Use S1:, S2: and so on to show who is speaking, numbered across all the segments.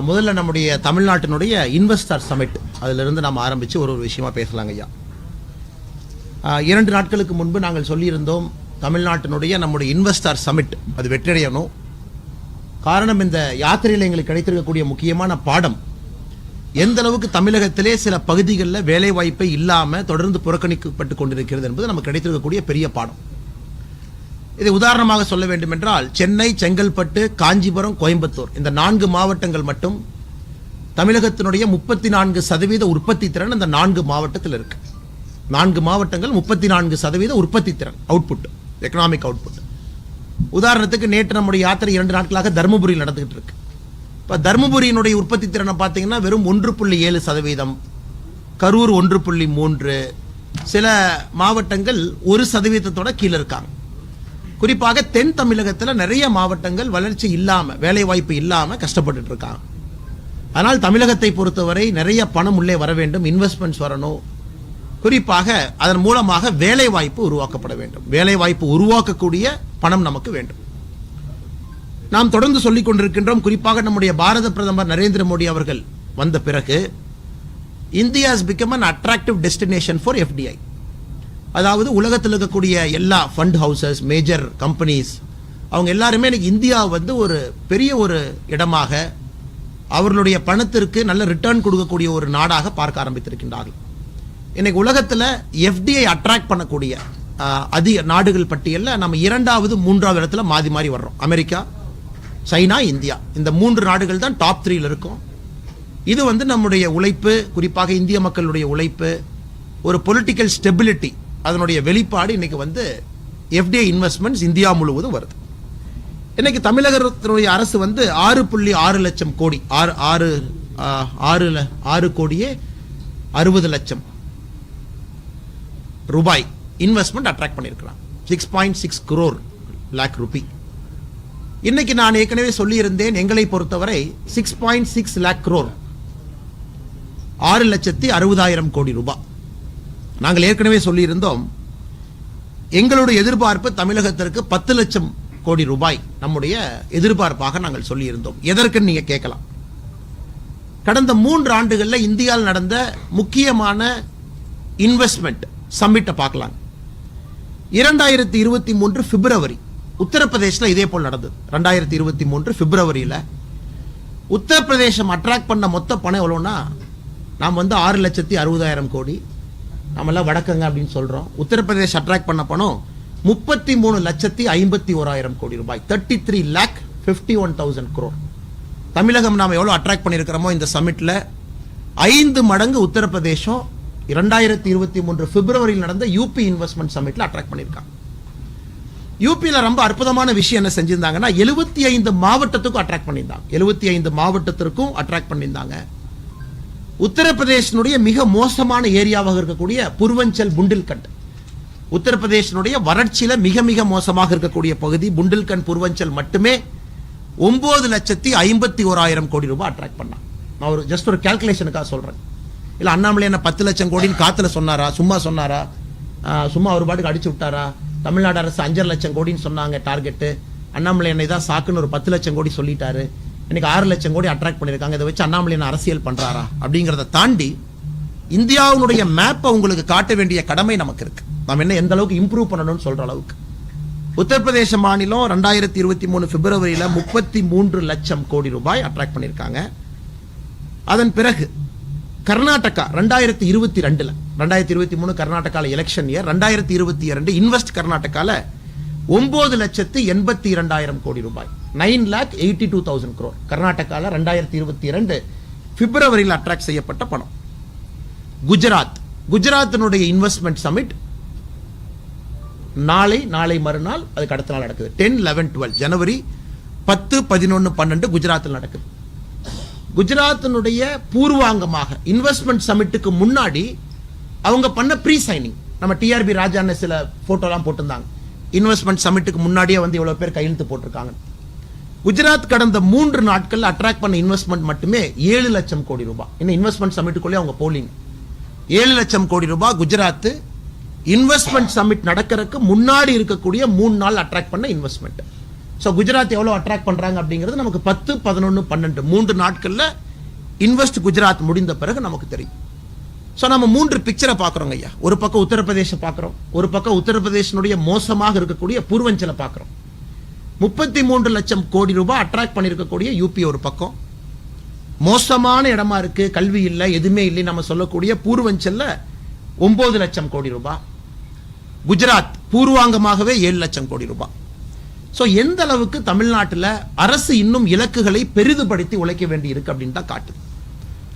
S1: முதல்ல நம்முடைய தமிழ்நாட்டினுடைய இன்வெஸ்டர் சமிட் அதிலிருந்து நாம் ஆரம்பித்து ஒரு விஷயமா பேசலாங்க ஐயா. 2 நாட்களுக்கு முன்பு நாங்கள் சொல்லியிருந்தோம் தமிழ்நாட்டினுடைய நம்முடைய இன்வெஸ்டர் சமிட் அது வெற்றியடையணும். காரணம், இந்த யாத்திரையில் எங்களுக்கு கிடைத்திருக்கக்கூடிய முக்கியமான பாடம் எந்த அளவுக்கு தமிழகத்திலே சில பகுதிகளில் வேலை வாய்ப்பை இல்லாமல் தொடர்ந்து புறக்கணிக்கப்பட்டு கொண்டிருக்கிறது என்பது நமக்கு கிடைத்திருக்கக்கூடிய பெரிய பாடம். இதை உதாரணமாக சொல்ல வேண்டும் என்றால், சென்னை, செங்கல்பட்டு, காஞ்சிபுரம், கோயம்புத்தூர் இந்த 4 மாவட்டங்கள் மட்டும் தமிழகத்தினுடைய 34% உற்பத்தி திறன் அந்த 4 மாவட்டத்தில் இருக்கு. 4 மாவட்டங்கள் 34% உற்பத்தி திறன், அவுட்புட், எக்கனாமிக் அவுட்புட். உதாரணத்துக்கு நேற்று நம்முடைய யாத்திரை 2 நாட்களாக தருமபுரியில் நடந்துகிட்டு இருக்கு. இப்போ தருமபுரியினுடைய உற்பத்தி திறனை பார்த்தீங்கன்னா வெறும் 1.7%, கரூர் 1.3%, சில மாவட்டங்கள் 1%தோட கீழே இருக்காங்க. குறிப்பாக தென் தமிழகத்தில் நிறைய மாவட்டங்கள் வளர்ச்சி இல்லாமல், வேலை வாய்ப்பு இல்லாமல் கஷ்டப்பட்டு இருக்காங்க. ஆனால் தமிழகத்தை பொறுத்தவரை நிறைய பணம் உள்ளே வர வேண்டும், இன்வெஸ்ட்மெண்ட்ஸ் வரணும். குறிப்பாக அதன் மூலமாக வேலை வாய்ப்பு உருவாக்கப்பட வேண்டும். வேலை வாய்ப்பு உருவாக்கக்கூடிய பணம் நமக்கு வேண்டும். நாம் தொடர்ந்து சொல்லிக் கொண்டிருக்கின்றோம். குறிப்பாக நம்முடைய பாரத பிரதமர் நரேந்திர மோடி அவர்கள் வந்த பிறகு India has become an attractive destination for FDI. அதாவது உலகத்தில் இருக்கக்கூடிய எல்லா ஃபண்ட் ஹவுசஸ், மேஜர் கம்பெனிஸ், அவங்க எல்லாருமே இன்னைக்கு இந்தியா ஒரு பெரிய ஒரு இடமாக, அவர்களுடைய பணத்திற்கு நல்ல ரிட்டர்ன் கொடுக்கக்கூடிய ஒரு நாடாக பார்க்க ஆரம்பித்திருக்கின்றார்கள். இன்னைக்கு உலகத்தில் FDI அட்ராக்ட் பண்ணக்கூடிய அதிக நாடுகள் பட்டியலில் நம்ம 2வது 3வது இடத்துல மாறி மாறி வர்றோம். அமெரிக்கா, சைனா, இந்தியா, இந்த 3 நாடுகள் தான் டாப் 3ல் இருக்கும். இது நம்முடைய உழைப்பு, குறிப்பாக இந்திய மக்களுடைய உழைப்பு, ஒரு பொலிட்டிக்கல் ஸ்டெபிலிட்டி, அதனுடைய வெளிப்பாடு. இன்னைக்கு FDI இன்வெஸ்ட்மெண்ட்ஸ் இந்தியா முழுவதும் வருது. இன்னைக்கு தமிழகத்தினுடைய அரசு 6.6 லட்சம் கோடி, 6 கோடியே 60 லட்சம் ரூபாய் இன்வெஸ்ட்மெண்ட் அட்ராக்ட் பண்ணியிருக்கிறான். 6.6 crore lakh ரூபி. இன்னைக்கு நான் ஏற்கனவே சொல்லியிருந்தேன், எங்களை பொறுத்தவரை 6.6 lakh crore, 6,60,000 கோடி ரூபாய். நாங்கள் ஏற்கனவே சொல்லியிருந்தோம், எங்களுடைய எதிர்பார்ப்பு தமிழகத்திற்கு 10 லட்சம் கோடி ரூபாய் நம்முடைய எதிர்பார்ப்பாக நாங்கள் சொல்லியிருந்தோம். எதற்குன்னு நீங்க கேட்கலாம். கடந்த 3 ஆண்டுகளில் இந்தியாவில் நடந்த முக்கியமான இன்வெஸ்ட்மெண்ட் சம்மிட்டை பார்க்கலாம். 2023 பிப்ரவரி உத்தரப்பிரதேசத்தில் இதே போல் நடந்தது. 2023 பிப்ரவரியில் உத்தரப்பிரதேசம் அட்ராக்ட் பண்ண மொத்த பணம் எவ்வளோன்னா, நாம் 6,60,000 கோடி, நம்மளாம் வடக்கங்க அப்படின்னு சொல்றோம். உத்தரப்பிரதேஷ் அட்ராக்ட் பண்ண பணம் 33,51,000 கோடி ரூபாய், 33,51,000 crore. தமிழகம் நாம் எவ்வளவு அட்ராக்ட் பண்ணியிருக்கிறோமோ இந்த சமிட்ல 5 மடங்கு உத்தரப்பிரதேசம் 2023 பிப்ரவரியில் நடந்த யூபி இன்வெஸ்ட்மெண்ட் சமிட்ல அட்ராக்ட் பண்ணியிருக்காங்க. யூபியில் ரொம்ப அற்புதமான விஷயம் என்ன செஞ்சிருந்தாங்கன்னா, 75 மாவட்டத்துக்கும் அட்ராக்ட் பண்ணியிருந்தாங்க. 75 மாவட்டத்திற்கும் அட்ராக்ட் பண்ணியிருந்தாங்க. உத்தரப்பிரதேசனுடைய மிக மோசமான ஏரியாவாக இருக்கக்கூடிய பூர்வஞ்சல், புண்டில்கண்ட், உத்தரப்பிரதேசனுடைய வறட்சியில மிக மிக மோசமாக இருக்கக்கூடிய பகுதி புண்டில்கண்ட், பூர்வஞ்சல் மட்டுமே 9,51,000 கோடி ரூபாய் அட்ராக்ட் பண்ணாங்க. நான் ஜஸ்ட் ஒரு கால்குலேஷனுக்காக சொல்றேன். இல்ல அண்ணாமலை என்ன 10 லட்சம் கோடின்னு காத்துல சொன்னாரா, சும்மா சொன்னாரா, சும்மா ஒரு பாட்டுக்கு அடிச்சு விட்டாரா? தமிழ்நாடு அரசு 5 லட்சம் கோடின்னு சொன்னாங்க டார்கெட். அண்ணாமலை என்னை தான் சாக்குன்னு ஒரு 10 லட்சம் கோடி சொல்லிட்டாரு. இன்னைக்கு 6 லட்சம் கோடி அட்ராக்ட் பண்ணியிருக்காங்க. இதை வச்சு அண்ணாமலை அரசியல் பண்றாரா அப்படிங்கிறத தாண்டி இந்தியாவுடைய மேப்பை உங்களுக்கு காட்ட வேண்டிய கடமை நமக்கு இருக்கு. நாம் என்ன எந்த அளவுக்கு இம்ப்ரூவ் பண்ணணும்னு சொல்ற அளவுக்கு. உத்தரப்பிரதேச மாநிலம் 2023 பிப்ரவரியில் 33 லட்சம் கோடி ரூபாய் அட்ராக்ட் பண்ணியிருக்காங்க. அதன் பிறகு கர்நாடகா 2022 2023 கர்நாடகாவில் எலெக்ஷன் இயர், 2022 இன்வெஸ்ட் கர்நாடகால 9,82,000 கோடி ரூபாய், 9,82,000 crore கர்நாடகால 2022 பிப்ரவரியில் அட்ராக்ட் செய்யப்பட்ட பணம். குஜராத்தினுடைய இன்வெஸ்ட்மெண்ட் சமிட் நாளை மறுநாள், அதுக்கு அடுத்த நாள் நடக்குது. 10, 11, 12 ஜனவரி 10, 11, 12 குஜராத்தில் நடக்குது. குஜராத்தினுடைய பூர்வாங்கமாக இன்வெஸ்ட்மெண்ட் சமிட்டுக்கு முன்னாடி அவங்க பண்ண ப்ரீ சைனிங், நம்ம டிஆர்பி ராஜான்னு சில போட்டோலாம் போட்டிருந்தாங்க. இன்வெஸ்ட்மெண்ட் சமிட்டுக்கு முன்னாடியே இவ்வளவு பேர் கையெழுத்து போட்டிருக்காங்க. குஜராத் கடந்த 3 நாட்கள் அட்ராக்ட் பண்ண இன்வெஸ்ட்மெண்ட் மட்டுமே 7 லட்சம் கோடி ரூபாய். இன்னும் இன்வெஸ்ட்மெண்ட் சமிட்டுக்குள்ளே அவங்க போலிங்க. 7 லட்சம் கோடி ரூபாய் குஜராத் இன்வெஸ்ட்மெண்ட் சமிட் நடக்கிறதுக்கு முன்னாடி இருக்கக்கூடிய 3 நாள் அட்ராக்ட் பண்ண இன்வெஸ்ட்மெண்ட். ஸோ குஜராத் எவ்வளோ அட்ராக்ட் பண்ணுறாங்க அப்படிங்கிறது நமக்கு 10, 11, 12 3 நாட்களில் இன்வெஸ்ட் குஜராத் முடிந்த பிறகு நமக்கு தெரியும். ஸோ நம்ம 3 பிக்சரை பார்க்குறோங்க ஐயா. ஒரு பக்கம் உத்தரப்பிரதேசம் பார்க்குறோம், ஒரு பக்கம் உத்தரப்பிரதேசனுடைய மோசமாக இருக்கக்கூடிய பூர்வஞ்சலை பார்க்குறோம். 33 லட்சம் கோடி ரூபாய் அட்ராக்ட் பண்ணியிருக்கக்கூடிய யூபி ஒரு பக்கம், மோசமான இடமா இருக்கு, கல்வி இல்லை, எதுவுமே இல்லை நம்ம சொல்லக்கூடிய பூர்வஞ்சல்ல 9 லட்சம் கோடி ரூபாய், குஜராத் பூர்வாங்கமாகவே 7 லட்சம் கோடி ரூபாய். ஸோ எந்த அளவுக்கு தமிழ்நாட்டில் அரசு இன்னும் இலக்குகளை பெரிதுபடுத்தி உழைக்க வேண்டி இருக்கு அப்படின்னு தான் காட்டுது.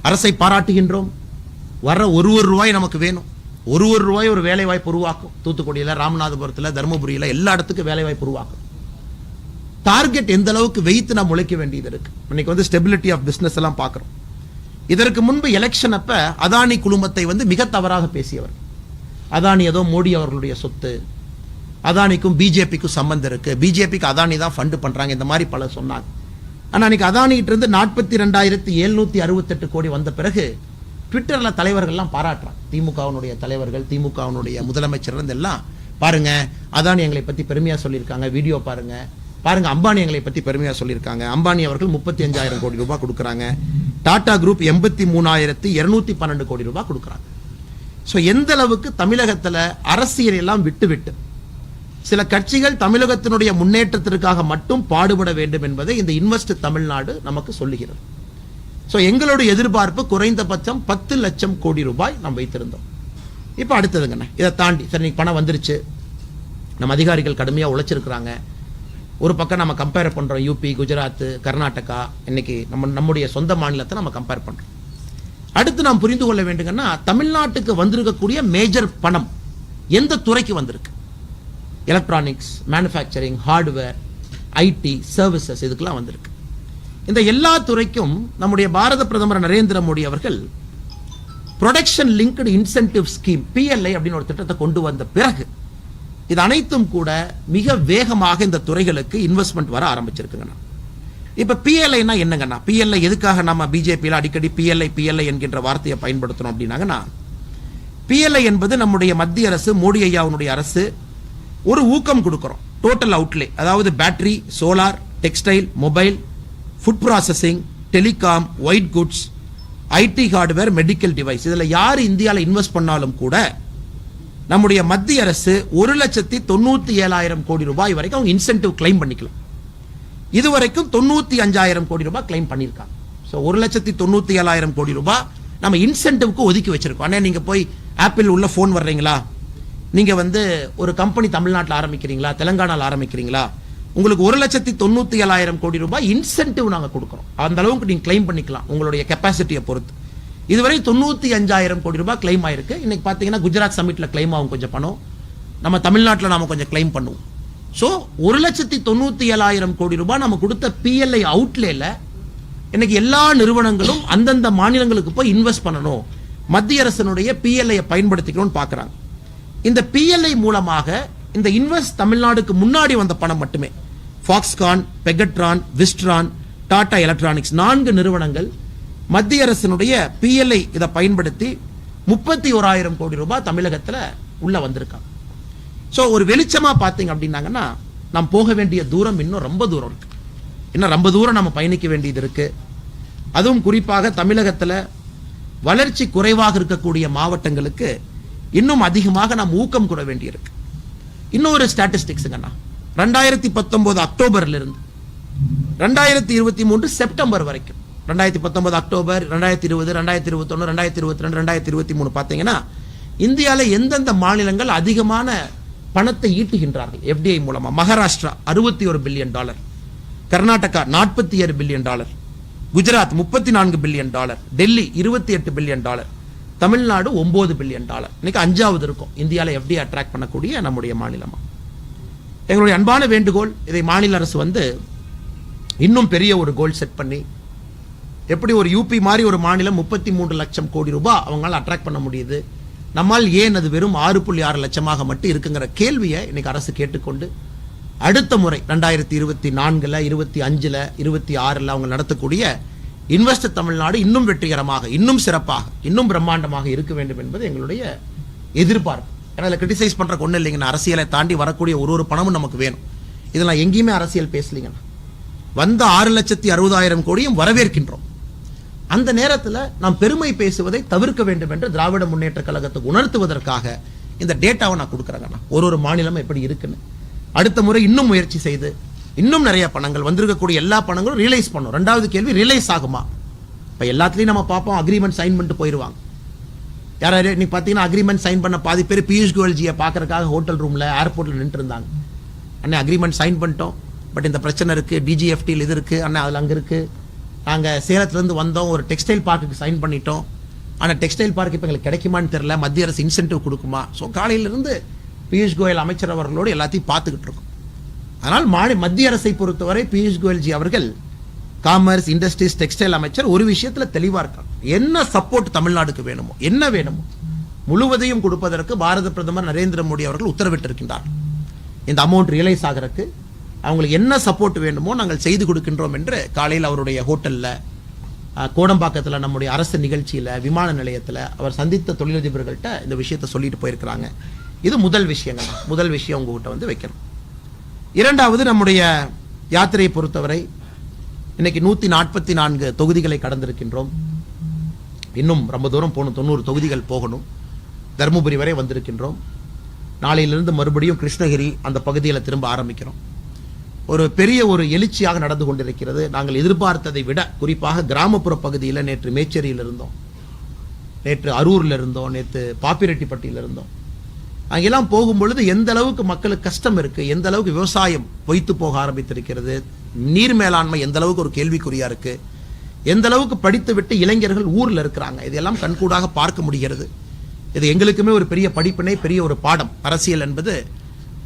S1: அரசை பாராட்டுகின்றோம். வர்ற ஒரு ரூபாய் நமக்கு வேணும். ஒரு ரூபாய் ஒரு வேலை வாய்ப்பு உருவாக்கும். தூத்துக்குடியில், ராமநாதபுரத்தில், தருமபுரியில் எல்லா இடத்துக்கும் வேலை வாய்ப்பு உருவாக்கும். டார்கெட் எந்த அளவுக்கு வைத்து நாம் உழைக்க வேண்டியது இருக்கு. இன்னைக்கு வந்து ஸ்டெபிலிட்டி ஆஃப் பிசினஸ் எல்லாம் பார்க்கிறோம். இதற்கு முன்பு எலெக்ஷன் அப்ப அதானி குழுமத்தை வந்து மிக தவறாக பேசியவர். அதானி ஏதோ மோடி அவர்களுடைய சொத்து, அதானிக்கும் பிஜேபிக்கும் சம்பந்தம் இருக்கு, பிஜேபிக்கு அதானி தான் ஃபண்ட் பண்றாங்க, இந்த மாதிரி பல சொன்னாங்க. ஆனா இன்னைக்கு அதானிகிட்ட இருந்து 42,768 கோடி வந்த பிறகு ட்விட்டர்ல தலைவர்கள்லாம் பாராட்டுறாங்க. திமுகவினுடைய தலைவர்கள், திமுகவினுடைய முதலமைச்சர் எல்லாம் பாருங்க அதானி எங்களை பத்தி பெருமையா சொல்லியிருக்காங்க, வீடியோ பாருங்க, பாருங்க அம்பானி எங்களை பத்தி பெருமையா சொல்லியிருக்காங்க. அம்பானி அவர்கள் 35,000 கோடி ரூபாய் கொடுக்குறாங்க. டாடா குரூப் 83,212 கோடி ரூபாய் கொடுக்குறாங்க. ஸோ எந்த அளவுக்கு தமிழகத்துல அரசியல் எல்லாம் விட்டு சில கட்சிகள் தமிழகத்தினுடைய முன்னேற்றத்திற்காக மட்டும் பாடுபட வேண்டும் என்பதை இந்த இன்வெஸ்ட் தமிழ்நாடு நமக்கு சொல்லுகிறது. ஸோ எங்களுடைய எதிர்பார்ப்பு குறைந்தபட்சம் 10 லட்சம் கோடி ரூபாய் நாம் வைத்திருந்தோம். இப்போ அடுத்ததுங்கண்ணா, இதை தாண்டி சரி இன்னைக்கு பணம் வந்துருச்சு, நம்ம அதிகாரிகள் கடுமையாக உழைச்சிருக்கிறாங்க. ஒரு பக்கம் நம்ம கம்பேர் பண்றோம் யூபி, குஜராத், கர்நாடகா, இன்னைக்கு நம்முடைய சொந்த மாநிலத்தை நம்ம கம்பேர் பண்றோம். அடுத்து நாம் புரிந்து கொள்ள வேண்டுங்கன்னா தமிழ்நாட்டுக்கு வந்திருக்கக்கூடிய மேஜர் பணம் எந்த துறைக்கு வந்திருக்கு? Electronics, manufacturing, hardware, IT, services, இதுக்கெல்லாம் வந்திருக்கு. இந்த எல்லா துறைக்கும் நம்முடைய பாரத பிரதமர் நரேந்திர மோடி அவர்கள் production linked incentive scheme PLI அப்படின்னு ஒரு திட்டத்தை கொண்டு வந்த பிறகு இது அனைத்தும் கூட மிக வேகமாக இந்த துறைகளுக்கு இன்வெஸ்ட்மெண்ட் வர ஆரம்பிச்சிருக்குங்கண்ணா. இப்ப PLIனா என்னங்கண்ணா? PLI எதுக்காக நம்ம பிஜேபியில் அடிக்கடி PLI என்கின்ற வார்த்தையை பயன்படுத்தணும் அப்படின்னாங்கன்னா, PLI என்பது நம்முடைய மத்திய அரசு, மோடி ஐயாவுடைய அரசு ஒரு ஊக்கம் கொடுக்கிறோம். டோட்டல் அவுட்லே, அதாவது battery, solar, textile, mobile, food processing, telecom, white goods, IT hardware, medical device, இதுல யார் இந்தியாவில் இன்வெஸ்ட் பண்ணாலும் கூட நம்முடைய மத்திய அரசு 1,97,000 கோடி ரூபாய் வரைக்கும் அவங்க இன்சென்டிவ் கிளைம் பண்ணிக்கலாம். இதுவரைக்கும் 95,000 கோடி ரூபாய் கிளைம் பண்ணியிருக்காங்க. ஸோ 1,97,000 கோடி ரூபாய் நம்ம இன்சென்டிவ்க்கு ஒதுக்கி வச்சிருக்கோம். ஆனால் நீங்க போய் ஆப்பிள் உள்ள போன் வர்றீங்களா, நீங்க வந்து ஒரு கம்பெனி தமிழ்நாட்டில் ஆரம்பிக்கிறீங்களா, தெலங்கானாவில் ஆரம்பிக்கிறீங்களா, உங்களுக்கு 1,97,000 கோடி ரூபாய் இன்சென்டிவ் நாங்கள் கொடுக்குறோம். அந்த அளவுக்கு நீங்க கிளைம் பண்ணிக்கலாம் உங்களுடைய கெப்பாசிட்டியை பொறுத்து. இதுவரை 95,000 கோடி ரூபாய் கிளைம் ஆயிருக்கு. இன்னைக்கு பாத்தீங்கன்னா குஜராத் சமிட்ல கிளைம் ஆகும் கொஞ்சம் பணம், நம்ம தமிழ்நாட்டில் நாம கொஞ்சம் கிளைம் பண்ணுவோம். ஸோ 1,97,000 கோடி ரூபாய் நம்ம கொடுத்த PLI அவுட்லேல இன்னைக்கு எல்லா நிறுவனங்களும் அந்தந்த மாநிலங்களுக்கு போய் இன்வெஸ்ட் பண்ணணும், மத்திய அரசினுடைய PLI பயன்படுத்திக்கணும்னு பார்க்குறாங்க. இந்த PLI மூலமாக இந்த இன்வெஸ்ட் தமிழ்நாடுக்கு முன்னாடி வந்த பணம் மட்டுமே Foxconn, Pegatron, Wistron, Tata electronics 4 நிறுவனங்கள் மத்திய அரசினுடைய PLI இதை பயன்படுத்தி 31,000 கோடி ரூபாய் தமிழகத்தில் உள்ள வந்திருக்காங்க. ஸோ ஒரு வெளிச்சமா பார்த்தீங்க அப்படின்னாங்கன்னா நாம் போக வேண்டிய தூரம் இன்னும் ரொம்ப தூரம் இருக்கு. இன்னும் ரொம்ப தூரம் நம்ம பயணிக்க வேண்டியது இருக்கு. அதுவும் குறிப்பாக தமிழகத்தில் வளர்ச்சி குறைவாக இருக்கக்கூடிய மாவட்டங்களுக்கு இன்னும் அதிகமாக நாம் ஊக்கம் கூட வேண்டியிருக்கு. இன்னொரு ஸ்டாட்டிஸ்டிக்ஸுங்கண்ணா, 2019 அக்டோபர்ல இருந்து 2023 செப்டம்பர் வரைக்கும், 2019 அக்டோபர், 2020, 2021, 2022, 2023 பார்த்தீங்கன்னா இந்தியாவில் எந்தெந்த மாநிலங்கள் அதிகமான பணத்தை ஈட்டுகின்றார்கள் FDI மூலமா? Maharashtra $61 billion, Karnataka $47 billion, Gujarat $34 billion, Delhi $28 billion, Tamil Nadu $9 billion. இன்னைக்கு 5வது இருக்கும் இந்தியாவில் FDI அட்ராக்ட் பண்ணக்கூடிய நம்முடைய மாநிலமா. எங்களுடைய அன்பான வேண்டுகோள், இதை மாநில அரசு வந்து இன்னும் பெரிய ஒரு கோல் செட் பண்ணி, எப்படி ஒரு யூபி மாதிரி ஒரு மாநிலம் 33 லட்சம் கோடி ரூபாய் அவங்களால அட்ராக்ட் பண்ண முடியுது, நம்மால் ஏன் அது வெறும் 6.6 லட்சமாக மட்டும் இருக்குங்கிற கேள்வியை இன்னைக்கு அரசு கேட்டுக்கொண்டு அடுத்த முறை 2024, 25, 26 அவங்க நடத்தக்கூடிய இன்வெஸ்ட் தமிழ்நாடு இன்னும் வெற்றிகரமாக, இன்னும் சிறப்பாக, இன்னும் பிரம்மாண்டமாக இருக்க வேண்டும் என்பது எங்களுடைய எதிர்பார்ப்பு. ஏன்னா கிரிட்டிசைஸ் பண்ற ஒண்ணு இல்லைங்க, அரசியலை தாண்டி வரக்கூடிய ஒரு பணமும் நமக்கு வேணும். இதெல்லாம் எங்கேயுமே அரசியல் பேசலீங்கண்ணா. வந்த 6,60,000 கோடியும் வரவேற்கின்றோம். அந்த நேரத்தில் நாம் பெருமை பேசுவதை தவிர்க்க வேண்டும் என்று திராவிட முன்னேற்ற கழகத்துக்கு உணர்த்துவதற்காக இந்த டேட்டாவை நான் கொடுக்குறேங்கண்ணா. ஒரு மாநிலம் எப்படி இருக்குன்னு. அடுத்த முறை இன்னும் முயற்சி செய்து இன்னும் நிறைய பணங்கள் வந்திருக்கக்கூடிய எல்லா பணங்களும் ரியலைஸ் பண்ணும். ரெண்டாவது கேள்வி, ரியலைஸ் ஆகுமா? இப்போ எல்லாத்துலேயும் நம்ம பார்ப்போம், அக்ரிமெண்ட் சைன் பண்ணிட்டு போயிடுவாங்க. யாராவது இன்னைக்கு பார்த்தீங்கன்னா அக்ரிமெண்ட் சைன் பண்ண பாதி பேர் பியூஷ் கோயல்ஜியை பார்க்கறதுக்காக ஹோட்டல் ரூமில் ஏர்போர்ட்டில் நின்று இருந்தாங்க. அண்ணே அக்ரிமெண்ட் சைன் பண்ணிட்டோம், பட் இந்த பிரச்சனை இருக்குது, டிஜிஎஃப்டியில் இது இருக்குது, அண்ணே அதில் அங்கே இருக்குது. நாங்கள் சேலத்துலேருந்து வந்தோம், ஒரு டெக்ஸ்டைல் பார்க்குக்கு சைன் பண்ணிட்டோம், ஆனால் டெக்ஸ்டைல் பார்க் இப்போ எங்களுக்கு கிடைக்குமான்னு தெரியல, மத்திய அரசு இன்சென்டிவ் கொடுக்குமா? ஸோ காலையிலிருந்து பியூஷ் கோயல் அமைச்சர் அவர்களோடு எல்லாத்தையும் பார்த்துக்கிட்டு இருக்கோம். அதனால் மத்திய அரசை பொறுத்தவரை பியூஷ் கோயல்ஜி அவர்கள் காமர்ஸ், இண்டஸ்ட்ரீஸ், டெக்ஸ்டைல் அமைச்சர் ஒரு விஷயத்தில் தெளிவாக இருக்காங்க. என்ன சப்போர்ட் தமிழ்நாடுக்கு வேணுமோ, என்ன வேணுமோ முழுவதையும் கொடுப்பதற்கு பாரத பிரதமர் நரேந்திர மோடி அவர்கள் உத்தரவிட்டிருக்கின்றார். இந்த அமௌண்ட் ரியலைஸ் ஆகிறதுக்கு அவங்களுக்கு என்ன சப்போர்ட் வேணுமோ நாங்கள் செய்து கொடுக்கின்றோம் என்று காலையில் அவருடைய ஹோட்டலில், கோடம்பாக்கத்தில் நம்முடைய அரசு நிகழ்ச்சியில், விமான நிலையத்தில் அவர் சந்தித்த தொழிலதிபர்கள்ட்ட இந்த விஷயத்தை சொல்லிட்டு போயிருக்கிறாங்க. இது முதல் விஷயங்கள். முதல் விஷயம் உங்ககிட்ட வந்து வைக்கணும். இரண்டாவது, நம்முடைய யாத்திரையை பொறுத்தவரை இன்னைக்கு 144 தொகுதிகளை கடந்திருக்கின்றோம். இன்னும் ரொம்ப தூரம் போகணும், 90 தொகுதிகள் போகணும். தருமபுரி வரை வந்திருக்கின்றோம். நாளையிலிருந்து மறுபடியும் கிருஷ்ணகிரி அந்த பகுதியில் திரும்ப ஆரம்பிக்கிறோம். ஒரு பெரிய ஒரு எழுச்சியாக நடந்து கொண்டிருக்கிறது. நாங்கள் எதிர்பார்த்ததை விட குறிப்பாக கிராமப்புற பகுதியில் நேற்று மேச்சேரியில் இருந்தோம், நேற்று அரூரில் இருந்தோம், நேற்று பாப்பிரெட்டிப்பட்டியில் இருந்தோம். அங்கெல்லாம் போகும்பொழுது எந்த அளவுக்கு மக்களுக்கு கஷ்டம் இருக்கு, எந்த அளவுக்கு விவசாயம் பொய்த்து போக ஆரம்பித்திருக்கிறது, நீர் மேலாண்மை எந்த அளவுக்கு ஒரு கேள்விக்குறியா இருக்கு, எந்த அளவுக்கு படித்து விட்டு இளைஞர்கள் ஊர்ல இருக்கிறாங்க, இதெல்லாம் கண்கூடாக பார்க்க முடிகிறது. இது எங்களுக்குமே ஒரு பெரிய படிப்பினை, பெரிய ஒரு பாடம். அரசியல் என்பது